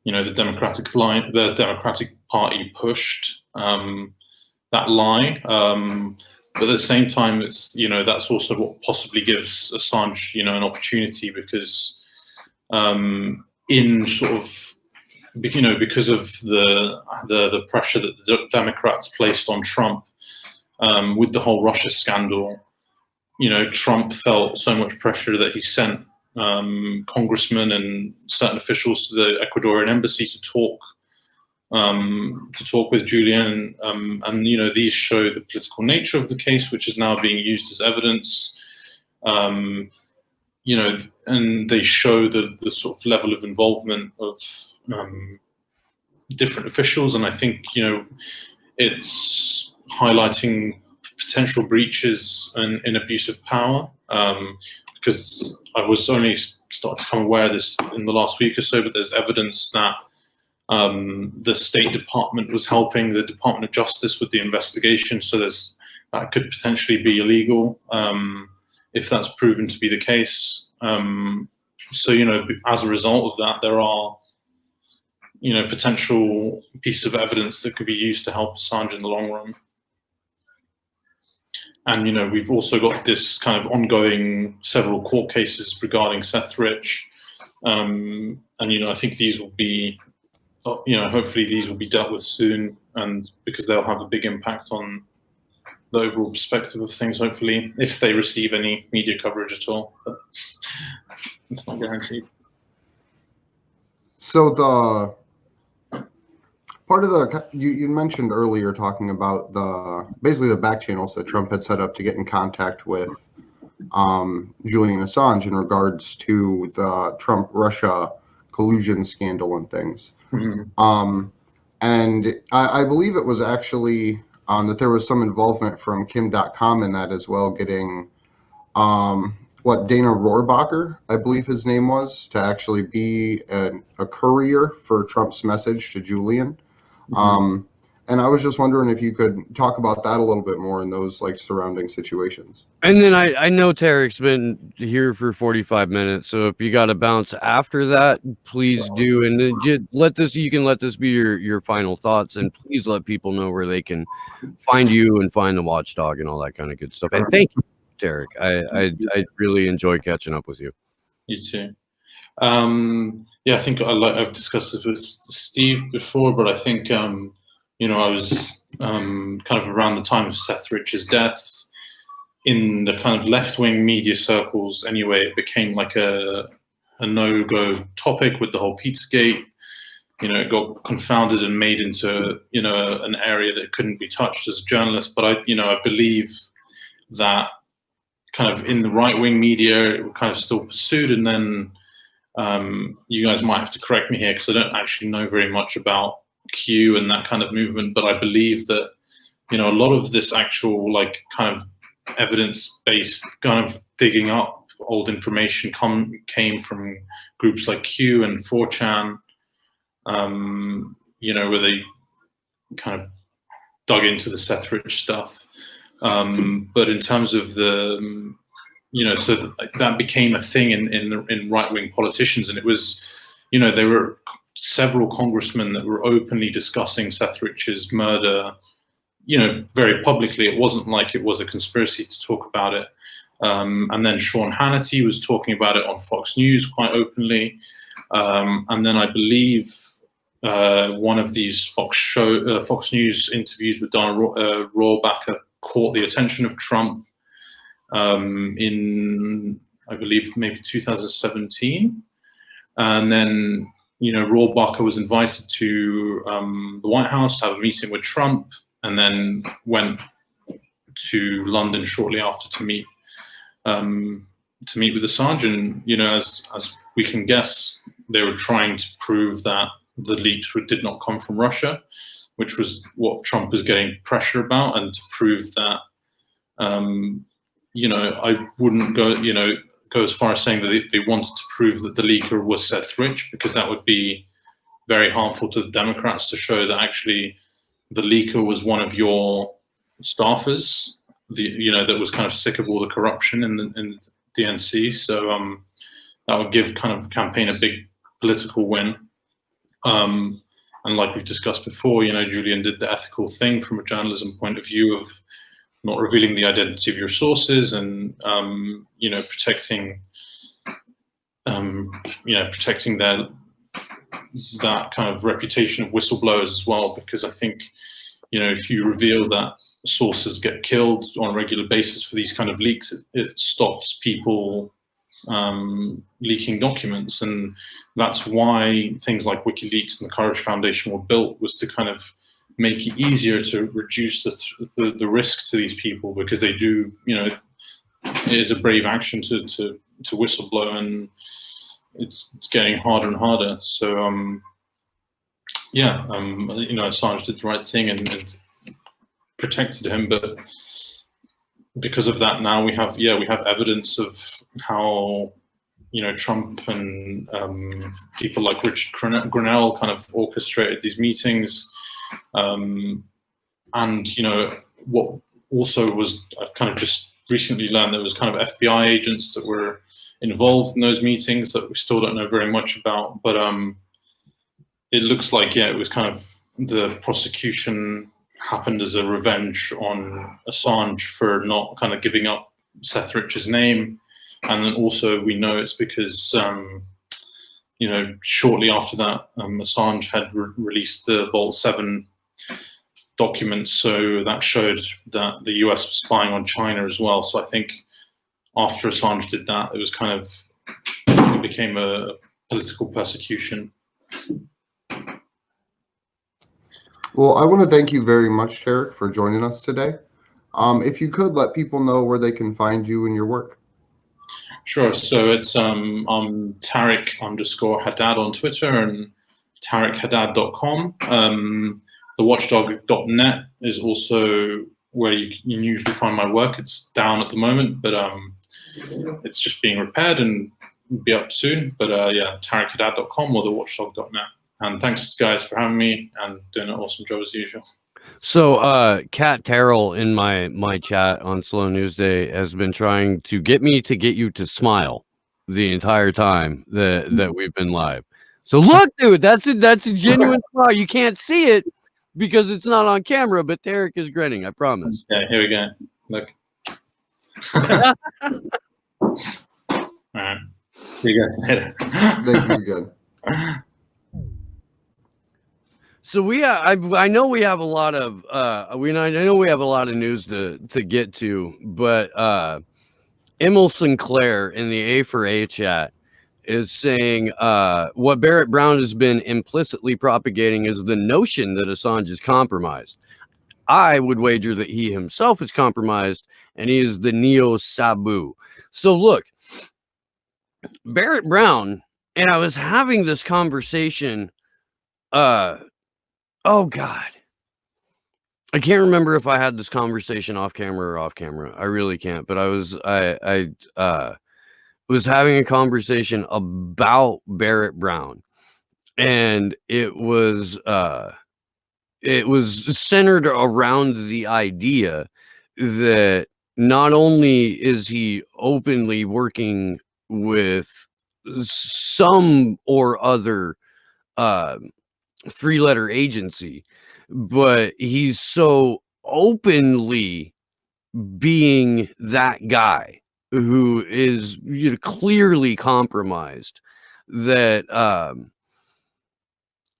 you know, the Democratic Party pushed, that lie. But at the same time, it's, you know, that's also what possibly gives Assange, you know, an opportunity, because in sort of, you know, because of the pressure that the Democrats placed on Trump with the whole Russia scandal, you know, Trump felt so much pressure that he sent congressmen and certain officials to the Ecuadorian embassy to talk with Julian, and you know, these show the political nature of the case, which is now being used as evidence. You know, and they show the sort of level of involvement of different officials, and I think, you know, it's highlighting potential breaches in abuse of power. Because I was only starting to become aware of this in the last week or so, but there's evidence that the State Department was helping the Department of Justice with the investigation, so that could potentially be illegal if that's proven to be the case. So, you know, as a result of that, there are, you know, potential pieces of evidence that could be used to help Assange in the long run. And, you know, we've also got this kind of ongoing several court cases regarding Seth Rich. And, you know, I think these will be, you know, hopefully these will be dealt with soon, and because they'll have a big impact on the overall perspective of things, hopefully, if they receive any media coverage at all. But it's not guaranteed. So the part of the, you mentioned earlier talking about basically the back channels that Trump had set up to get in contact with Julian Assange in regards to the Trump-Russia collusion scandal and things. Mm-hmm. And I believe it was actually that there was some involvement from Kim.com in that as well, getting Dana Rohrabacher, I believe his name was, to actually be a courier for Trump's message to Julian. Mm-hmm. And I was just wondering if you could talk about that a little bit more in those like surrounding situations. And then I know Tarek's been here for 45 minutes, so if you got to bounce after that, please do. And then you can let this be your final thoughts, and please let people know where they can find you and find the Watchdog and all that kind of good stuff. And thank you, Tarek. I really enjoy catching up with you. You too. Yeah, I think I've discussed this with Steve before, but I think you know, I was kind of around the time of Seth Rich's death. In the kind of left-wing media circles, anyway, it became like a no-go topic with the whole Pizzagate. You know, it got confounded and made into, you know, an area that couldn't be touched as a journalist. But I believe that kind of in the right-wing media, it was kind of still pursued. And then you guys might have to correct me here because I don't actually know very much about Q and that kind of movement. But I believe that, you know, a lot of this actual like kind of evidence-based kind of digging up old information came from groups like Q and 4chan. You know, where they kind of dug into the Seth Rich stuff. But in terms of the, you know, so that became a thing in right-wing politicians, and it was, you know, there were several congressmen that were openly discussing Seth Rich's murder, you know, very publicly. It wasn't like it was a conspiracy to talk about it. And then Sean Hannity was talking about it on Fox News quite openly. And then I believe one of these Fox News interviews with Dana Rohrabacher caught the attention of Trump in, I believe, maybe 2017. And then, you know, Rohrabacher was invited to the White House to have a meeting with Trump, and then went to London shortly after to meet with Assange. And, you know, as we can guess, they were trying to prove that the leaks did not come from Russia, which was what Trump was getting pressure about, and to prove that, you know, I wouldn't go as far as saying that they wanted to prove that the leaker was Seth Rich, because that would be very harmful to the Democrats, to show that actually the leaker was one of your staffers, you know, that was kind of sick of all the corruption in the DNC. So that would give kind of campaign a big political win. And like we've discussed before, you know, Julian did the ethical thing from a journalism point of view of not revealing the identity of your sources, and you know, protecting that kind of reputation of whistleblowers as well. Because I think, you know, if you reveal that sources get killed on a regular basis for these kind of leaks, it stops people leaking documents. And that's why things like WikiLeaks and the Courage Foundation were built, was to kind of make it easier to reduce the risk to these people, because they do, you know, it is a brave action to whistleblow, and it's getting harder and harder. So yeah, you know, Assange did the right thing and protected him, but because of that, now we have evidence of how, you know, Trump and people like Richard Grenell kind of orchestrated these meetings. And, you know, what also was, I've kind of just recently learned, there was kind of FBI agents that were involved in those meetings that we still don't know very much about. But it looks like, yeah, it was kind of, the prosecution happened as a revenge on Assange for not kind of giving up Seth Rich's name. And then also we know it's because, you know, shortly after that, Assange had released the Vault 7 documents. So that showed that the US was spying on China as well. So I think after Assange did that, it was kind of, it became a political persecution. Well, I want to thank you very much, Tarek, for joining us today. If you could let people know where they can find you and your work. Sure. So it's I'm Tarek_Haddad on Twitter, and TarekHaddad.com. TheWatchdog.net is also where you can usually find my work. It's down at the moment, but it's just being repaired and be up soon. But yeah, TarekHaddad.com or TheWatchdog.net. And thanks, guys, for having me and doing an awesome job as usual. So, Kat Terrell in my chat on Slow News Day has been trying to get me to get you to smile the entire time that we've been live. So look, dude, that's a genuine smile. You can't see it because it's not on camera, but Tarek is grinning. I promise. Yeah, here we go. Look. All right. See you guys later. Thank you again. So I know we have a lot of I know we have a lot of news to get to, but Emil Sinclair in the A4A chat is saying what Barrett Brown has been implicitly propagating is the notion that Assange is compromised. I would wager that he himself is compromised and he is the neo Sabu. So look, Barrett Brown, and I was having this conversation oh God. I can't remember if I had this conversation off camera or off camera. I really can't, but I was having a conversation about Barrett Brown, and it was centered around the idea that not only is he openly working with some or other three-letter agency, but he's so openly being that guy who is clearly compromised that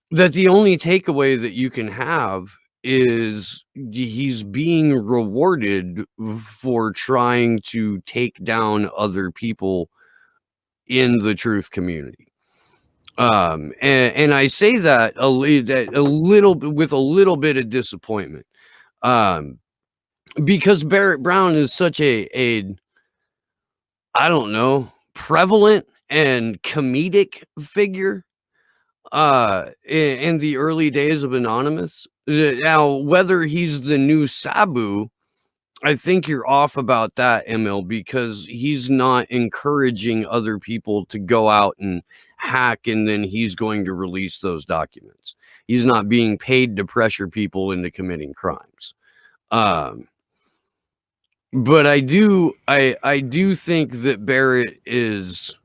that the only takeaway that you can have is he's being rewarded for trying to take down other people in the truth community. And I say that a little with a little bit of disappointment, because Barrett Brown is such a I don't know, prevalent and comedic figure in the early days of Anonymous. Now, whether he's the new Sabu, I think you're off about that, Emil, because he's not encouraging other people to go out and hack and then he's going to release those documents. He's not being paid to pressure people into committing crimes. But I do think that Barrett is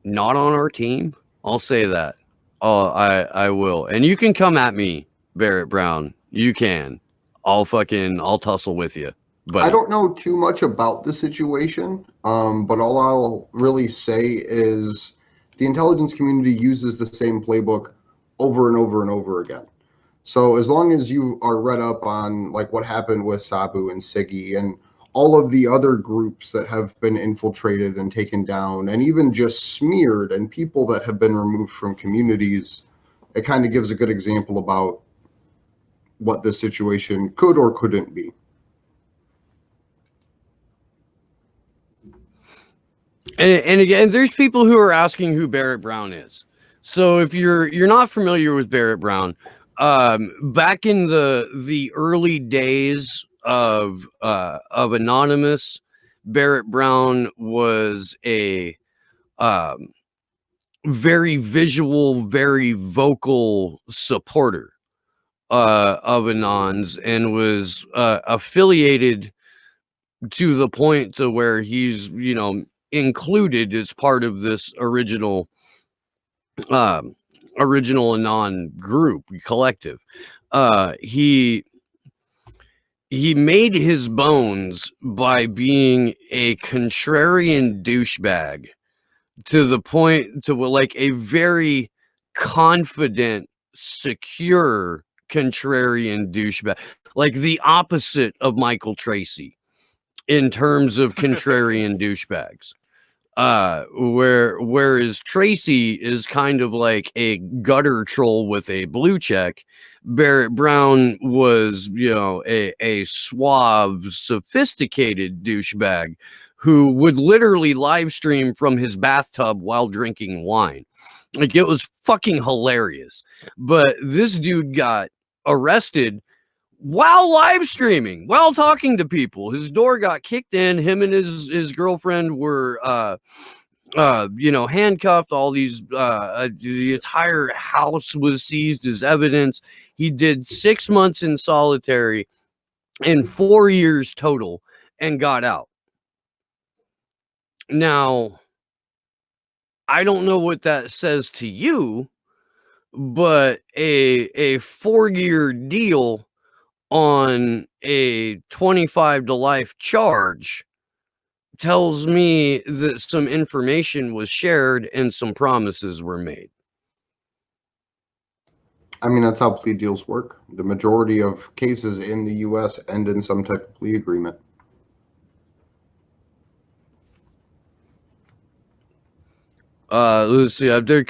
not on our team. I'll say that. Oh, I will. And you can come at me, Barrett Brown. You can. I'll tussle with you. But I don't know too much about the situation, but all I'll really say is the intelligence community uses the same playbook over and over and over again. So as long as you are read up on like what happened with Sabu and Siggy and all of the other groups that have been infiltrated and taken down and even just smeared and people that have been removed from communities, it kind of gives a good example about what this situation could or couldn't be. And again, there's people who are asking who Barrett Brown is. So if you're not familiar with Barrett Brown, back in the early days of Anonymous, Barrett Brown was a very visual, very vocal supporter of Anons and was affiliated to the point to where he's included as part of this original Anon group collective. He made his bones by being a contrarian douchebag to the point to like a very confident, secure contrarian douchebag, like the opposite of Michael Tracy in terms of contrarian douchebags. Whereas Tracy is kind of like a gutter troll with a blue check, Barrett Brown was, a suave, sophisticated douchebag who would literally live stream from his bathtub while drinking wine. Like, it was fucking hilarious. But this dude got arrested while live streaming, while talking to people. His door got kicked in. Him and his girlfriend were handcuffed. All these the entire house was seized as evidence. He did 6 months in solitary and 4 years total and got out. Now, I don't know what that says to you, but a 4-year deal on a 25 to life charge tells me that some information was shared and some promises were made. I mean, that's how plea deals work. The majority of cases in the U.S. end in some type of plea agreement. Let's see. There are a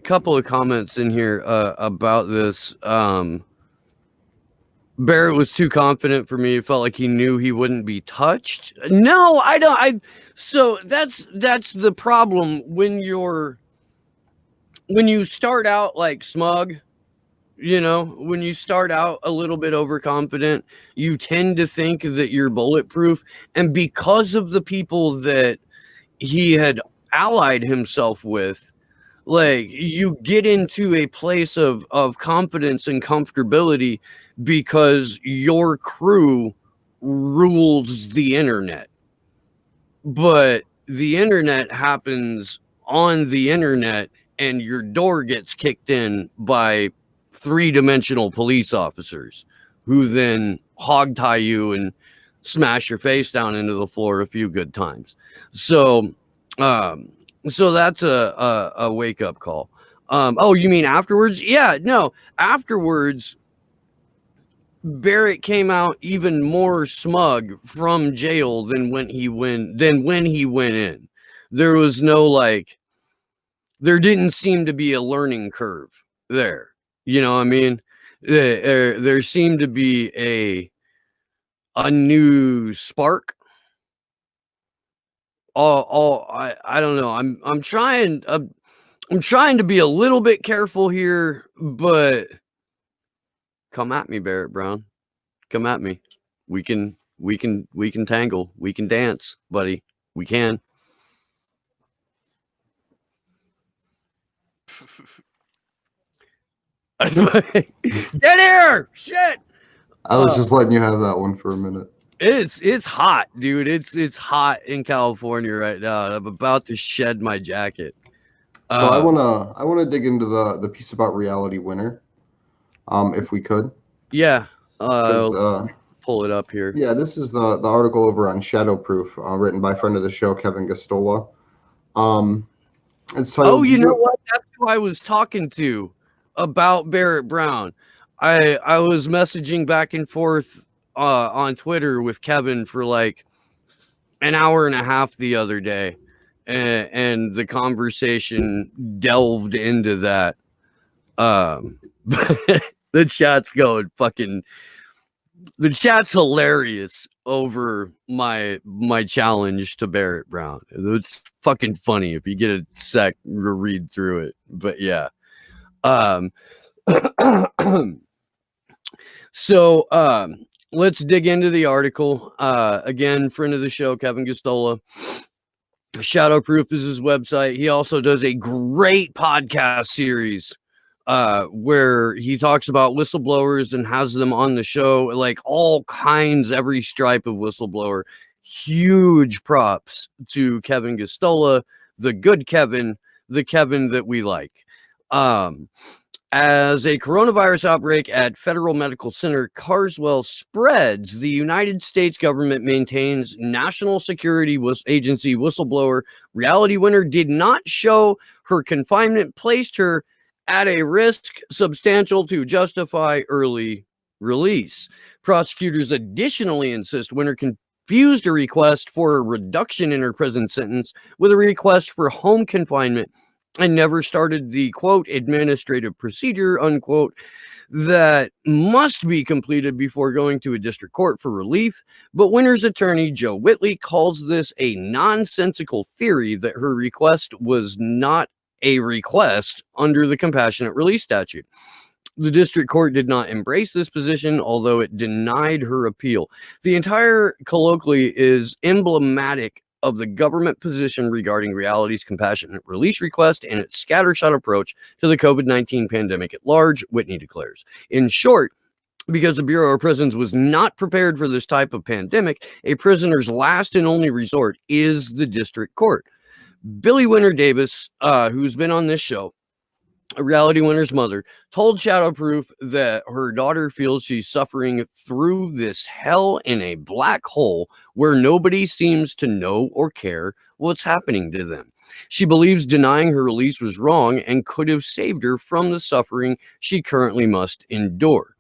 couple of comments in here about this. Barrett was too confident for me. It felt like he knew he wouldn't be touched. No, I don't. So that's the problem when you start out like smug. When you start out a little bit overconfident, you tend to think that you're bulletproof. And because of the people that he had allied himself with, like, you get into a place of confidence and comfortability because your crew rules the internet. But the internet happens on the internet, and your door gets kicked in by three-dimensional police officers who then hog tie you and smash your face down into the floor a few good times. So that's a wake-up call. Oh, you mean afterwards? Yeah, no. Afterwards, Barrett came out even more smug from jail than when he went in. There was no there didn't seem to be a learning curve there. You know what I mean? There seemed to be a new spark. I don't know. I'm trying to be a little bit careful here, but come at me, Barrett Brown. Come at me. We can tangle. We can dance, buddy. We can. Get here! Shit! I was just letting you have that one for a minute. It's hot, dude. It's hot in California right now. I'm about to shed my jacket. So I wanna dig into the piece about Reality Winner, if we could. Yeah. Pull it up here. Yeah, this is the article over on Shadowproof, written by friend of the show Kevin Gostola. It's titled. Oh, you know what? That's who I was talking to about Barrett Brown. I was messaging back and forth on Twitter with Kevin for like an hour and a half the other day, and the conversation delved into that. The chat's going fucking. The chat's hilarious over my challenge to Barrett Brown. It's fucking funny if you get a sec to read through it. But yeah. So let's dig into the article. Again, friend of the show, Kevin Gostola. Shadowproof is his website. He also does a great podcast series where he talks about whistleblowers and has them on the show, like all kinds, every stripe of whistleblower. Huge props to Kevin Gostola, the good Kevin, the Kevin that we like. As a coronavirus outbreak at Federal Medical Center Carswell spreads, the United States government maintains National Security Agency whistleblower Reality Winner did not show her confinement placed her at a risk substantial to justify early release. Prosecutors additionally insist Winner confused a request for a reduction in her prison sentence with a request for home confinement and never started the, quote, administrative procedure, unquote, that must be completed before going to a district court for relief. But Winner's attorney, Joe Whitley, calls this a nonsensical theory that her request was not a request under the compassionate release statute. The district court did not embrace this position, although it denied her appeal. The entire colloquy is emblematic of the government position regarding Reality's compassionate release request and its scattershot approach to the COVID-19 pandemic at large, Whitney declares. In short, because the Bureau of Prisons was not prepared for this type of pandemic, a prisoner's last and only resort is the district court. Billy Winner Davis, who's been on this show, Reality Winner's mother told Shadowproof that her daughter feels she's suffering through this hell in a black hole where nobody seems to know or care what's happening to them. She believes denying her release was wrong and could have saved her from the suffering she currently must endure.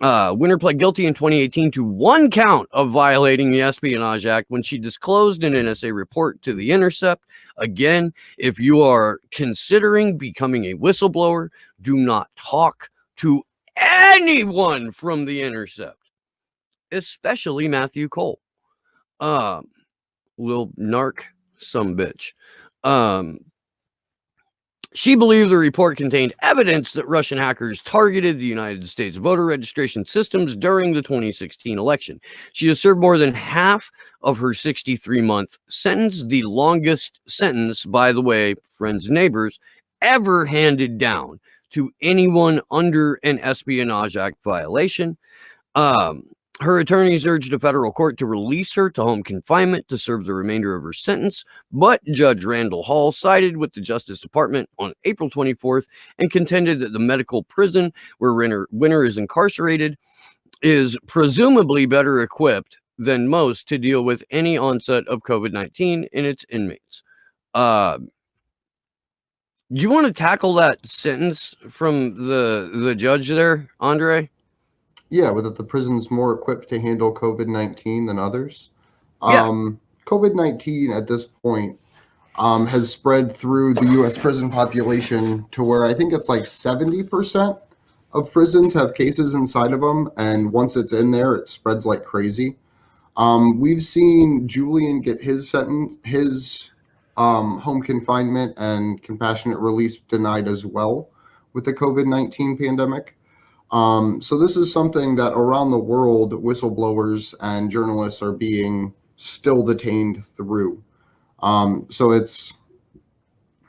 Winner pled guilty in 2018 to one count of violating the Espionage Act when she disclosed an NSA report to The Intercept. Again, if you are considering becoming a whistleblower, do not talk to anyone from The Intercept, especially Matthew Cole. Lil narc, some bitch. She believed the report contained evidence that Russian hackers targeted the United States voter registration systems during the 2016 election. She has served more than half of her 63-month sentence, the longest sentence, by the way, friends and neighbors, ever handed down to anyone under an Espionage Act violation. Her attorneys urged a federal court to release her to home confinement to serve the remainder of her sentence, but Judge Randall Hall sided with the Justice Department on April 24th and contended that the medical prison where Winner is incarcerated is presumably better equipped than most to deal with any onset of COVID-19 in its inmates. You want to tackle that sentence from the judge there, Andre? Yeah, that the prison's more equipped to handle COVID-19 than others. Yeah. COVID-19 at this point has spread through the U.S. prison population to where I think it's like 70% of prisons have cases inside of them, and once it's in there, it spreads like crazy. We've seen Julian get his sentence, his home confinement and compassionate release denied as well with the COVID-19 pandemic. So this is something that around the world, whistleblowers and journalists are being still detained through. So it's,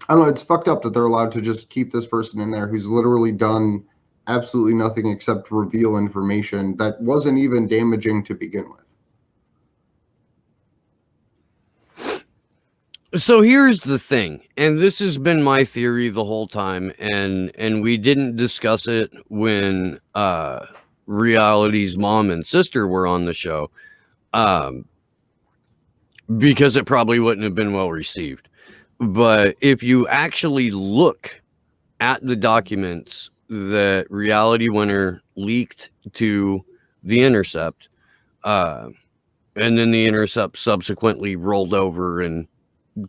I don't know, it's fucked up that they're allowed to just keep this person in there who's literally done absolutely nothing except reveal information that wasn't even damaging to begin with. So here's the thing, and this has been my theory the whole time, and we didn't discuss it when Reality's mom and sister were on the show, because it probably wouldn't have been well received. But if you actually look at the documents that Reality Winner leaked to The Intercept, and then The Intercept subsequently rolled over and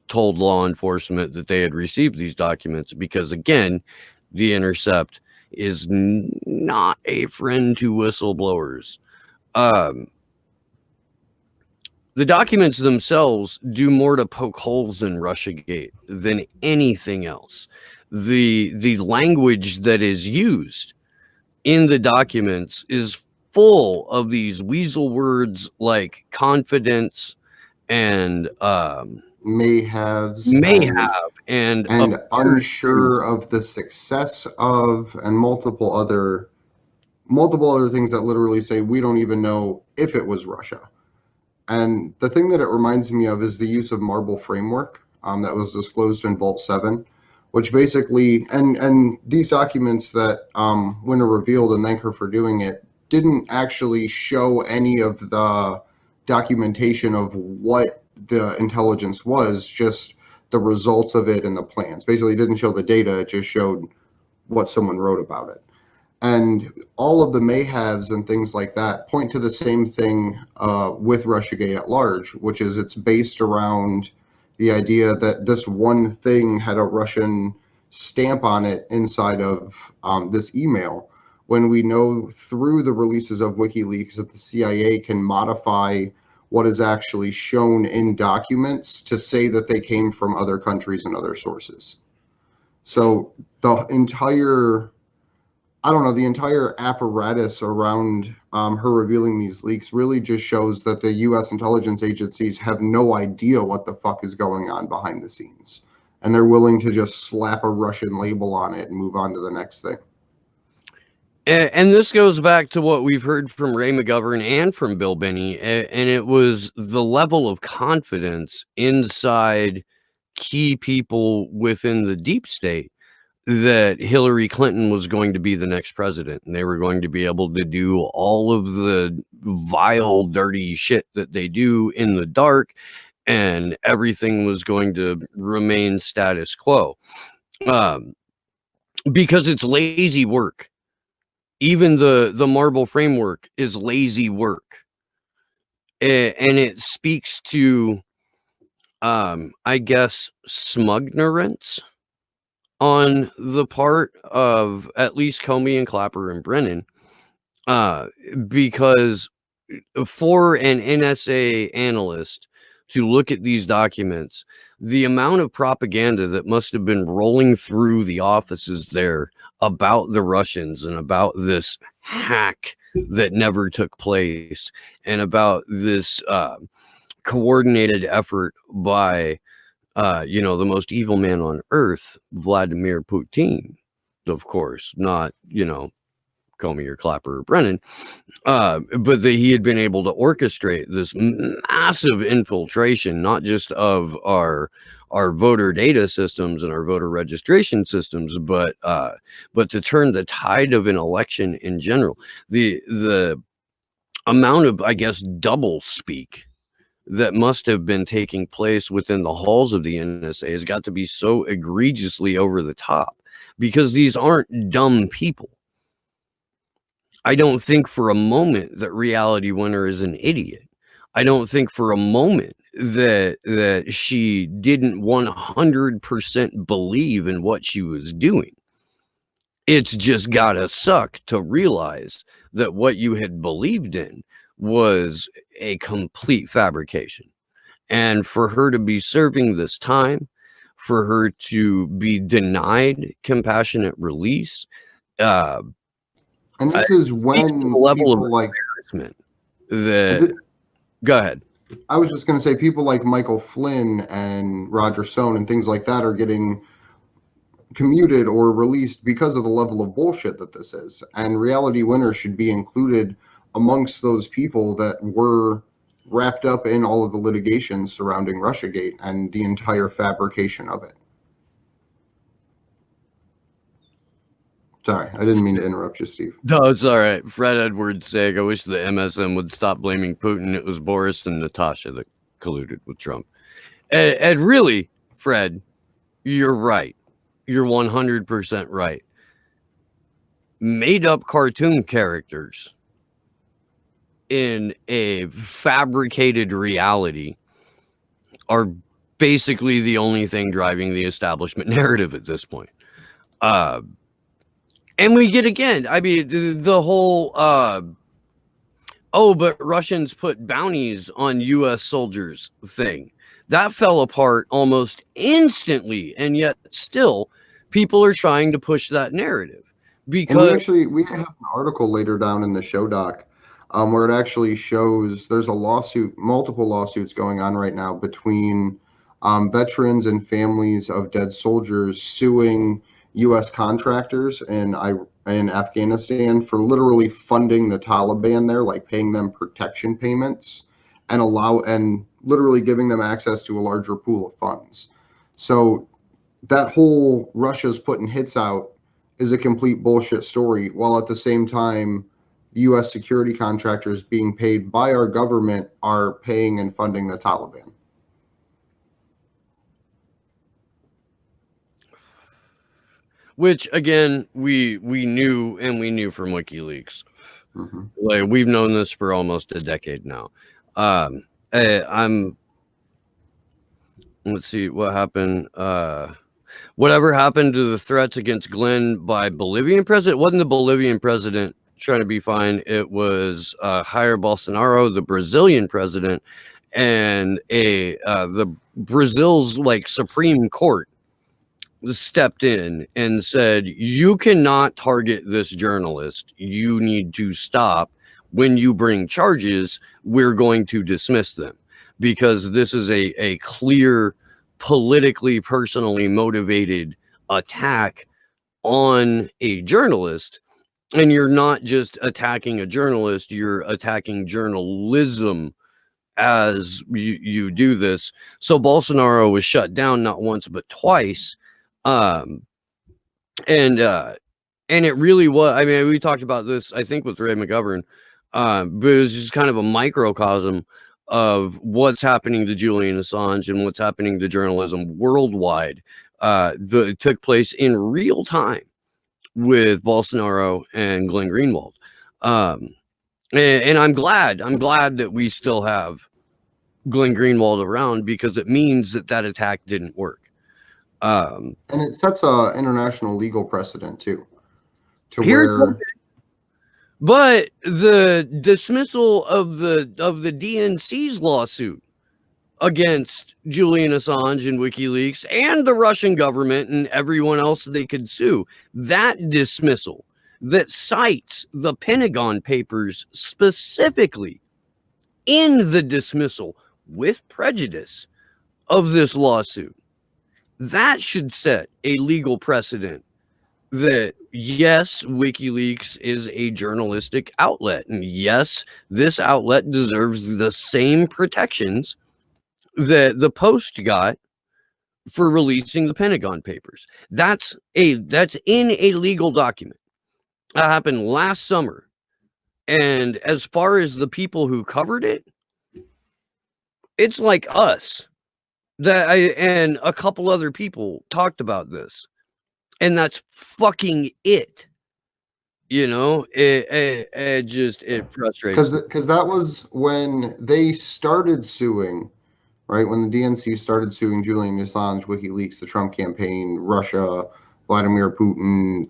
told law enforcement that they had received these documents, because again, The Intercept is not a friend to whistleblowers. The documents themselves do more to poke holes in Russiagate than anything else. The language that is used in the documents is full of these weasel words like confidence and May have and unsure of the success of, and multiple other things that literally say we don't even know if it was Russia. And the thing that it reminds me of is the use of Marble Framework that was disclosed in Vault 7, which basically, and these documents that Winner revealed, and thank her for doing it, didn't actually show any of the documentation of what the intelligence was, just the results of it and the plans. Basically, it didn't show the data, it just showed what someone wrote about it. And all of the may-haves and things like that point to the same thing with Russiagate at large, which is it's based around the idea that this one thing had a Russian stamp on it inside of this email, when we know through the releases of WikiLeaks that the CIA can modify what is actually shown in documents to say that they came from other countries and other sources. So the entire apparatus around her revealing these leaks really just shows that the U.S. intelligence agencies have no idea what the fuck is going on behind the scenes. And they're willing to just slap a Russian label on it and move on to the next thing. And this goes back to what we've heard from Ray McGovern and from Bill Binney, and it was the level of confidence inside key people within the deep state that Hillary Clinton was going to be the next president, and they were going to be able to do all of the vile, dirty shit that they do in the dark, and everything was going to remain status quo. Because it's lazy work. Even the marble framework is lazy work. And it speaks to, I guess, smugnorance on the part of at least Comey and Clapper and Brennan, because for an NSA analyst to look at these documents, the amount of propaganda that must have been rolling through the offices there about the Russians and about this hack that never took place and about this coordinated effort by the most evil man on earth, Vladimir Putin, of course, not, Comey or Clapper or Brennan, but that he had been able to orchestrate this massive infiltration, not just of our voter data systems and our voter registration systems, but to turn the tide of an election in general. The amount of, I guess, double speak that must have been taking place within the halls of the NSA has got to be so egregiously over the top, because these aren't dumb people. I don't think for a moment that Reality Winner is an idiot. I don't think for a moment that she didn't 100% believe in what she was doing. It's just gotta suck to realize that what you had believed in was a complete fabrication. And for her to be serving this time, for her to be denied compassionate release, and this is when level people of like embarrassment that go ahead. I was just going to say people like Michael Flynn and Roger Stone and things like that are getting commuted or released because of the level of bullshit that this is. And Reality Winner should be included amongst those people that were wrapped up in all of the litigation surrounding Russiagate and the entire fabrication of it. Sorry, I didn't mean to interrupt you, Steve. No, it's all right. Fred Edwards saying, I wish the MSM would stop blaming Putin. It was Boris and Natasha that colluded with Trump. And really, Fred, you're right. You're 100% right. Made up cartoon characters in a fabricated reality are basically the only thing driving the establishment narrative at this point. And we get, again, I mean, the whole, but Russians put bounties on U.S. soldiers thing. That fell apart almost instantly, and yet still people are trying to push that narrative. Because we have an article later down in the show doc where it actually shows there's multiple lawsuits going on right now between veterans and families of dead soldiers suing U.S. contractors in Afghanistan for literally funding the Taliban there, like paying them protection payments and literally giving them access to a larger pool of funds. So that whole Russia's putting hits out is a complete bullshit story, while at the same time, U.S. security contractors being paid by our government are paying and funding the Taliban. Which, again, we knew, and we knew from WikiLeaks. Mm-hmm. Like, we've known this for almost a decade now. Let's see what happened. Whatever happened to the threats against Glenn by Bolivian president? It wasn't the Bolivian president trying to be fine. It was Jair Bolsonaro, the Brazilian president, and the Brazil's Supreme Court stepped in and said, you cannot target this journalist. You need to stop. When you bring charges, we're going to dismiss them, because this is a clear, politically, personally motivated attack on a journalist. And you're not just attacking a journalist, you're attacking journalism as you do this. So Bolsonaro was shut down not once but twice. And it really was. I mean, we talked about this, I think, with Ray McGovern, but it was just kind of a microcosm of what's happening to Julian Assange and what's happening to journalism worldwide. It took place in real time with Bolsonaro and Glenn Greenwald. And I'm glad that we still have Glenn Greenwald around, because it means that attack didn't work. And it sets a international legal precedent too, to Here's where But the dismissal of the DNC's lawsuit against Julian Assange and WikiLeaks and the Russian government and everyone else they could sue, that dismissal that cites the Pentagon Papers specifically in the dismissal with prejudice of this lawsuit, that should set a legal precedent that, yes, WikiLeaks is a journalistic outlet, and yes, this outlet deserves the same protections that the Post got for releasing the Pentagon Papers. That's in a legal document. That happened last summer. And as far as the people who covered it, it's like us and a couple other people talked about this. And that's fucking it. You know, it just frustrates. because that was when they started suing, right? When the DNC started suing Julian Assange, WikiLeaks, the Trump campaign, Russia, Vladimir Putin,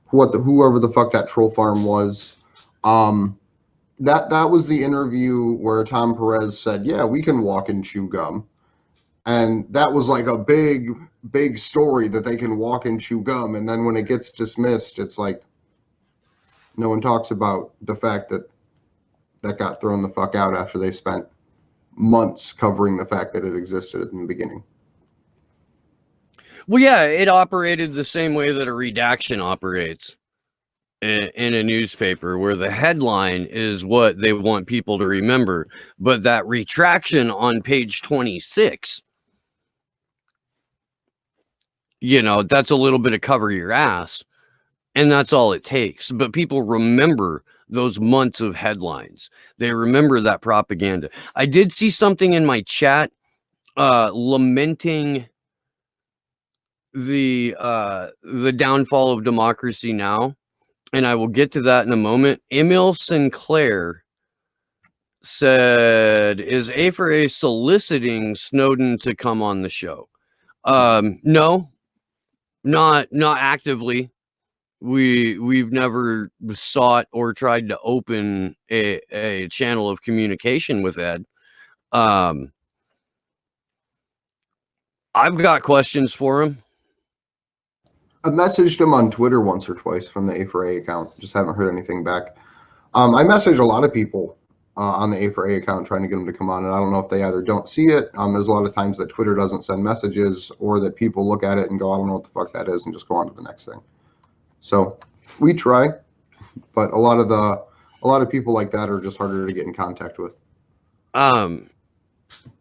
whoever the fuck that troll farm was. That was the interview where Tom Perez said, "Yeah, we can walk and chew gum," and that was like a big story that they can walk and chew gum. And then when it gets dismissed, it's like no one talks about the fact that got thrown the fuck out after they spent months covering the fact that it existed in the beginning. Well, yeah, it operated the same way that a redaction operates in a newspaper, where the headline is what they want people to remember, but that retraction on page 26, you know, that's a little bit of cover your ass, and that's all it takes. But people remember those months of headlines. They remember that propaganda. I did see something in my chat lamenting the downfall of democracy now, and I will get to that in a moment. Emil Sinclair said, "Is A4A soliciting Snowden to come on the show?" No, not actively. We've never sought or tried to open a channel of communication with Ed. I've got questions for him. I messaged him on Twitter once or twice from the A4A account. Just haven't heard anything back. I messaged a lot of people on the A4A account trying to get them to come on, and I don't know if they either don't see it. There's a lot of times that Twitter doesn't send messages, or that people look at it and go, "I don't know what the fuck that is," and just go on to the next thing. So we try, but a lot of people like that are just harder to get in contact with. And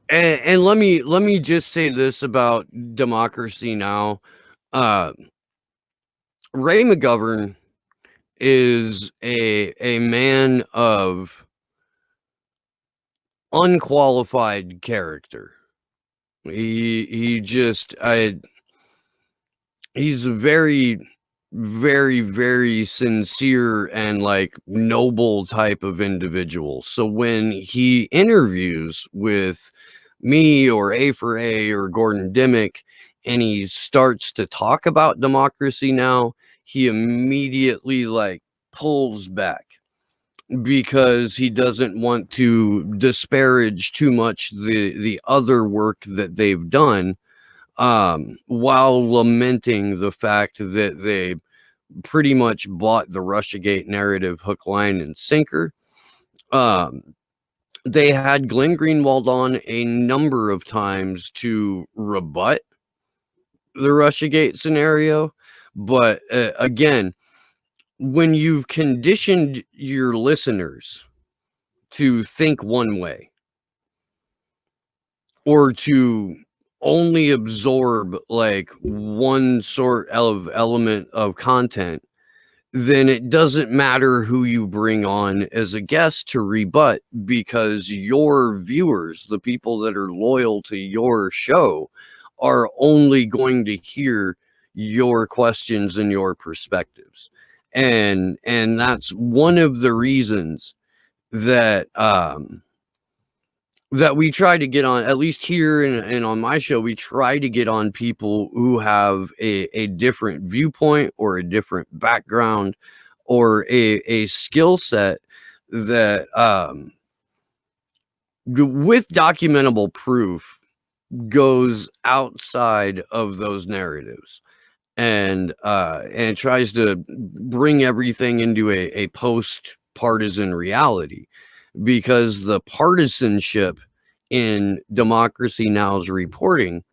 let me just say this about democracy now. Ray McGovern is a man of unqualified character. He's a very, very, very sincere and like noble type of individual. So when he interviews with me or A4A or Gordon Dimmick, and he starts to talk about democracy now, he immediately like pulls back, because he doesn't want to disparage too much the other work that they've done, while lamenting the fact that they pretty much bought the Russiagate narrative hook, line, and sinker. They had Glenn Greenwald on a number of times to rebut the Russiagate scenario. But again, when you've conditioned your listeners to think one way, or to only absorb like one sort of element of content, then it doesn't matter who you bring on as a guest to rebut, because your viewers, the people that are loyal to your show, are only going to hear your questions and your perspectives. And that's one of the reasons that that we try to get on, at least here and on my show, we try to get on people who have a different viewpoint or a different background or a skill set that with documentable proof goes outside of those narratives and tries to bring everything into a post-partisan reality, because the partisanship in Democracy Now's reporting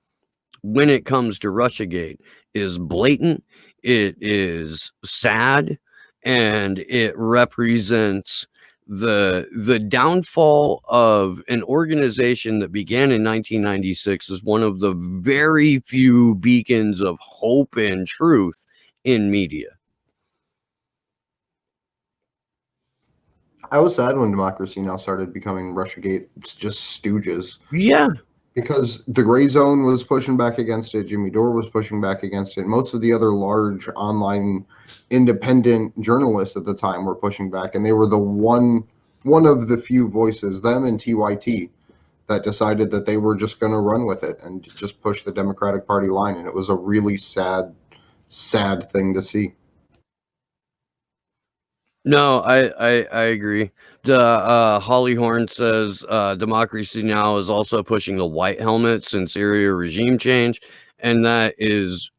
when it comes to Russiagate is blatant, it is sad, and it represents the downfall of an organization that began in 1996 as one of the very few beacons of hope and truth in media. I was sad when Democracy Now started becoming Russiagate just stooges. Yeah. Because the Gray Zone was pushing back against it, Jimmy Dore was pushing back against it, most of the other large online independent journalists at the time were pushing back, and they were the one of the few voices, them and TYT, that decided that they were just going to run with it and just push the Democratic Party line, and it was a really sad thing to see. No, I agree. Holly Horn says Democracy Now is also pushing the white helmets and Syria regime change, and that is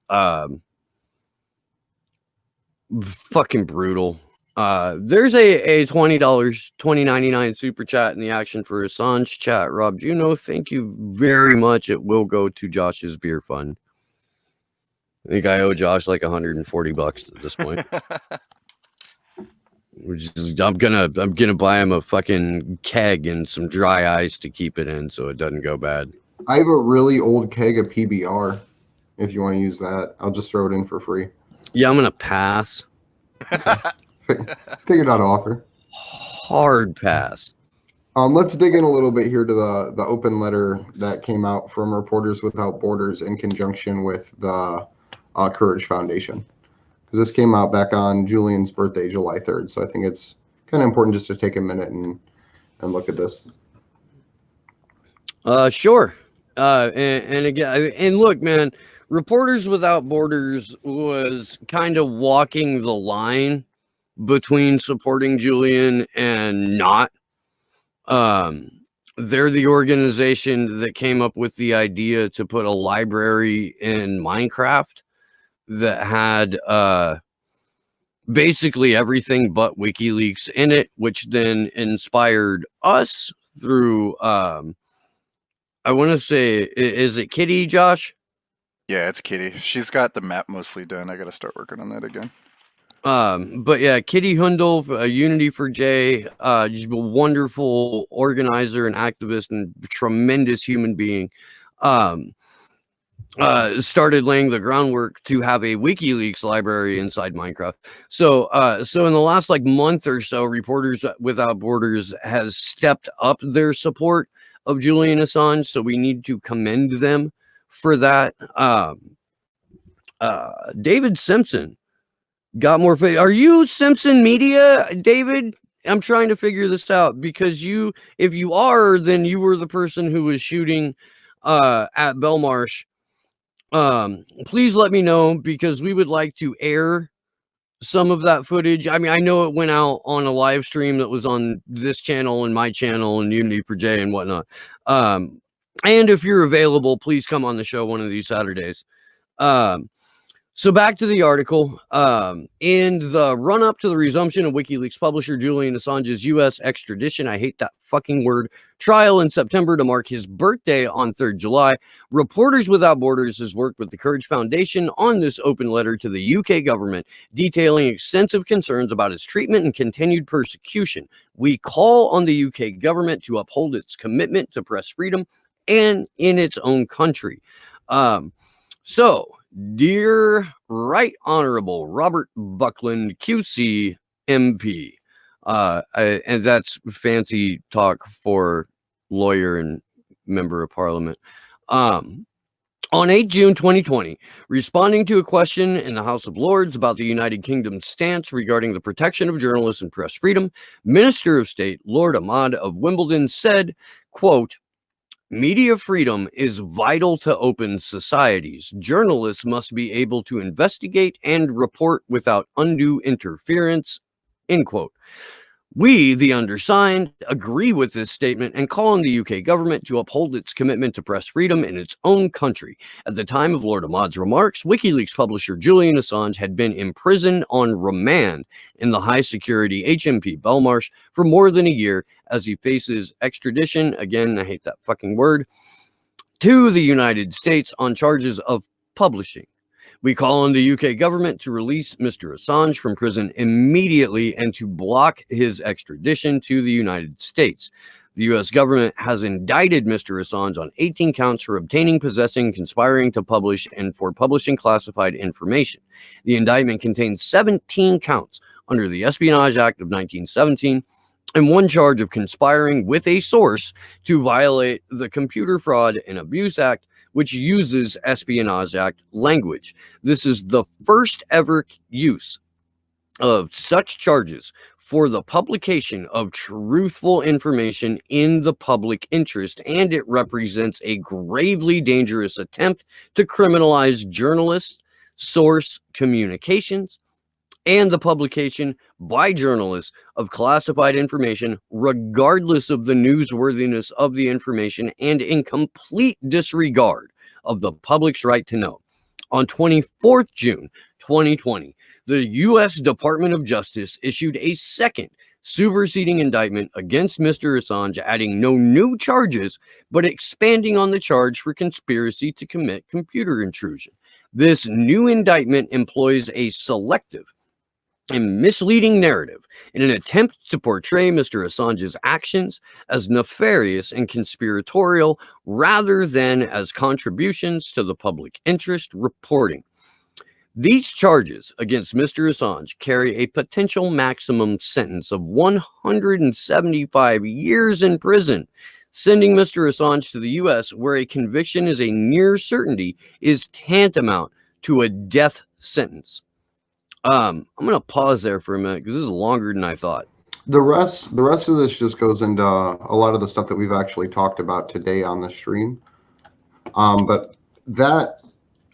fucking brutal. There's a $20, $20.99 super chat in the Action for Assange chat. Rob Juno, thank you very much. It will go to Josh's beer fund. I think I owe Josh like $140 at this point. I'm gonna buy him a fucking keg and some dry ice to keep it in so it doesn't go bad. I have a really old keg of PBR. If you want to use that, I'll just throw it in for free. Yeah, I'm gonna pass. Figured out offer. Hard pass. Let's dig in a little bit here to the open letter that came out from Reporters Without Borders in conjunction with the Courage Foundation. Because this came out back on Julian's birthday, July 3rd. So I think it's kind of important just to take a minute and look at this. Sure. And again, and look, man, Reporters Without Borders was kind of walking the line between supporting Julian and not. They're the organization that came up with the idea to put a library in Minecraft that had basically everything but WikiLeaks in it, which then inspired us through I want to say, is it Kitty, Josh? Yeah, it's Kitty. She's got the map mostly done. I got to start working on that again. But yeah, Kitty Hundel, Unity for Jay, just a wonderful organizer and activist and tremendous human being. Started laying the groundwork to have a WikiLeaks library inside Minecraft. So in the last like month or so, Reporters Without Borders has stepped up their support of Julian Assange. So we need to commend them for that. David Simpson got more. Are you Simpson Media, David? I'm trying to figure this out, because if you are, then you were the person who was shooting at Belmarsh. Please let me know, because we would like to air some of that footage. I mean, I know it went out on a live stream that was on this channel and my channel and Unity for Jay and whatnot. And if you're available, please come on the show one of these Saturdays. So back to the article. In the run-up to the resumption of WikiLeaks publisher Julian Assange's U.S. extradition, I hate that fucking word, trial in September to mark his birthday on 3rd July, Reporters Without Borders has worked with the Courage Foundation on this open letter to the UK government, detailing extensive concerns about his treatment and continued persecution. We call on the UK government to uphold its commitment to press freedom and in its own country. So, dear Right Honorable Robert Buckland, QC, MP, and that's fancy talk for lawyer and member of parliament. On 8 June 2020, responding to a question in the House of Lords about the United Kingdom's stance regarding the protection of journalists and press freedom, Minister of State Lord Ahmad of Wimbledon said, quote, "Media freedom is vital to open societies. Journalists must be able to investigate and report without undue interference," end quote. We, the undersigned, agree with this statement and call on the UK government to uphold its commitment to press freedom in its own country. At the time of Lord Ahmad's remarks, WikiLeaks publisher Julian Assange had been imprisoned on remand in the high-security HMP Belmarsh for more than a year as he faces extradition, again, I hate that fucking word, to the United States on charges of publishing. We call on the UK government to release Mr. Assange from prison immediately and to block his extradition to the United States. The US government has indicted Mr. Assange on 18 counts for obtaining, possessing, conspiring to publish, and for publishing classified information. The indictment contains 17 counts under the Espionage Act of 1917 and one charge of conspiring with a source to violate the Computer Fraud and Abuse Act, which uses Espionage Act language. This is the first ever use of such charges for the publication of truthful information in the public interest, and it represents a gravely dangerous attempt to criminalize journalists, source communications, and the publication by journalists of classified information, regardless of the newsworthiness of the information and in complete disregard of the public's right to know. On 24th June 2020, the U.S. Department of Justice issued a second superseding indictment against Mr. Assange, adding no new charges, but expanding on the charge for conspiracy to commit computer intrusion. This new indictment employs a selective and misleading narrative in an attempt to portray Mr. Assange's actions as nefarious and conspiratorial rather than as contributions to the public interest reporting. These charges against Mr. Assange carry a potential maximum sentence of 175 years in prison. Sending Mr. Assange to the U.S., where a conviction is a near certainty, is tantamount to a death sentence. I'm going to pause there for a minute because this is longer than I thought. The rest of this just goes into a lot of the stuff that we've actually talked about today on the stream. But that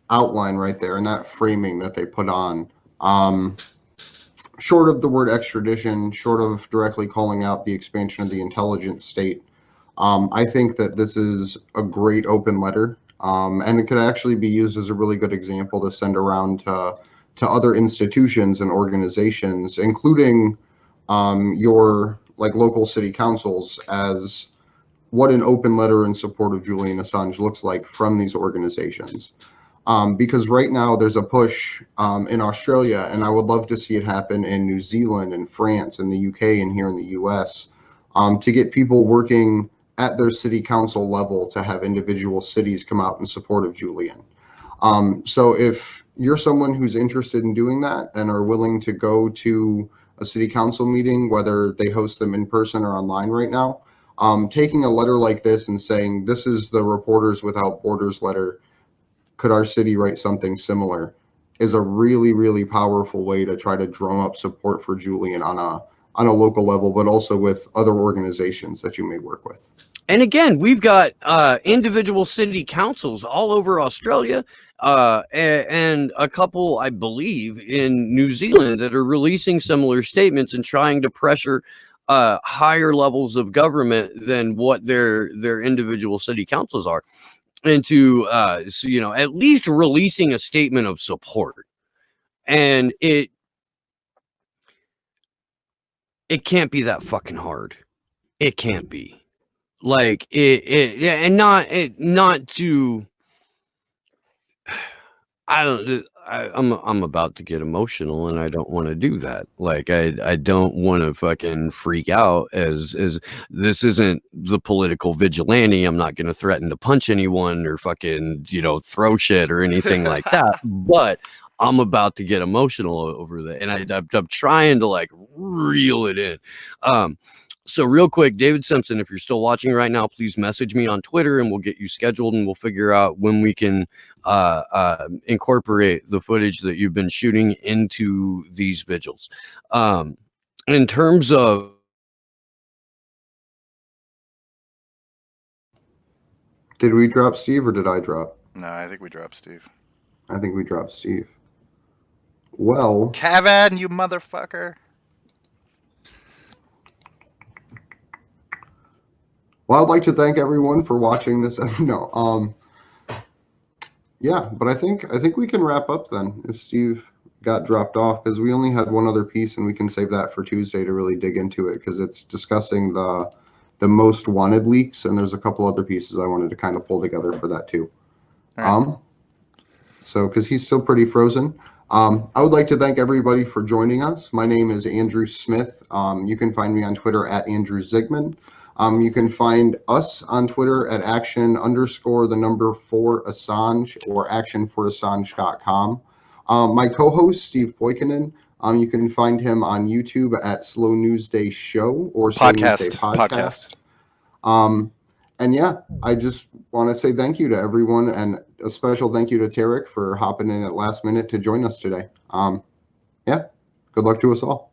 outline right there and that framing that they put on, short of the word extradition, short of directly calling out the expansion of the intelligence state, I think that this is a great open letter, and it could actually be used as a really good example to send around to other institutions and organizations, including your local city councils, as what an open letter in support of Julian Assange looks like from these organizations. Because right now there's a push in Australia, and I would love to see it happen in New Zealand and France and the UK and here in the US, to get people working at their city council level to have individual cities come out in support of Julian. So if you're someone who's interested in doing that and are willing to go to a city council meeting, whether they host them in person or online right now, taking a letter like this and saying, this is the Reporters Without Borders letter, could our city write something similar, is a really, really powerful way to try to drum up support for Julian on a local level, but also with other organizations that you may work with. And again, we've got individual city councils all over Australia, and a couple, I believe, in New Zealand that are releasing similar statements and trying to pressure higher levels of government than what their individual city councils are into, at least releasing a statement of support. And it can't be that fucking hard. It can't be. Like not to, I don't, I'm about to get emotional, and I don't want to do that. Like I don't want to fucking freak out. As this isn't the political vigilante. I'm not going to threaten to punch anyone or fucking throw shit or anything like that. But I'm about to get emotional over that, and I'm trying to like reel it in. So real quick, David Simpson, if you're still watching right now, please message me on Twitter and we'll get you scheduled and we'll figure out when we can incorporate the footage that you've been shooting into these vigils. In terms of Did we drop Steve or did I drop? No, I think we dropped Steve. I think we dropped Steve. Well, Kevin, you motherfucker. I'd like to thank everyone for watching this. No, yeah, but I think we can wrap up then if Steve got dropped off, because we only had one other piece and we can save that for Tuesday to really dig into it, because it's discussing the most wanted leaks, and there's a couple other pieces I wanted to kind of pull together for that too. All So because he's still pretty frozen. I would like to thank everybody for joining us. My name is Andrew Smith. You can find me on Twitter at Andrew Zigman. You can find us on Twitter at action_4 Assange or actionforassange.com. My co-host, Steve Poikinen, you can find him on YouTube at Slow News Day Show or Slow News Day Podcast. And yeah, I just want to say thank you to everyone, and a special thank you to Tarek for hopping in at last minute to join us today. Yeah, good luck to us all.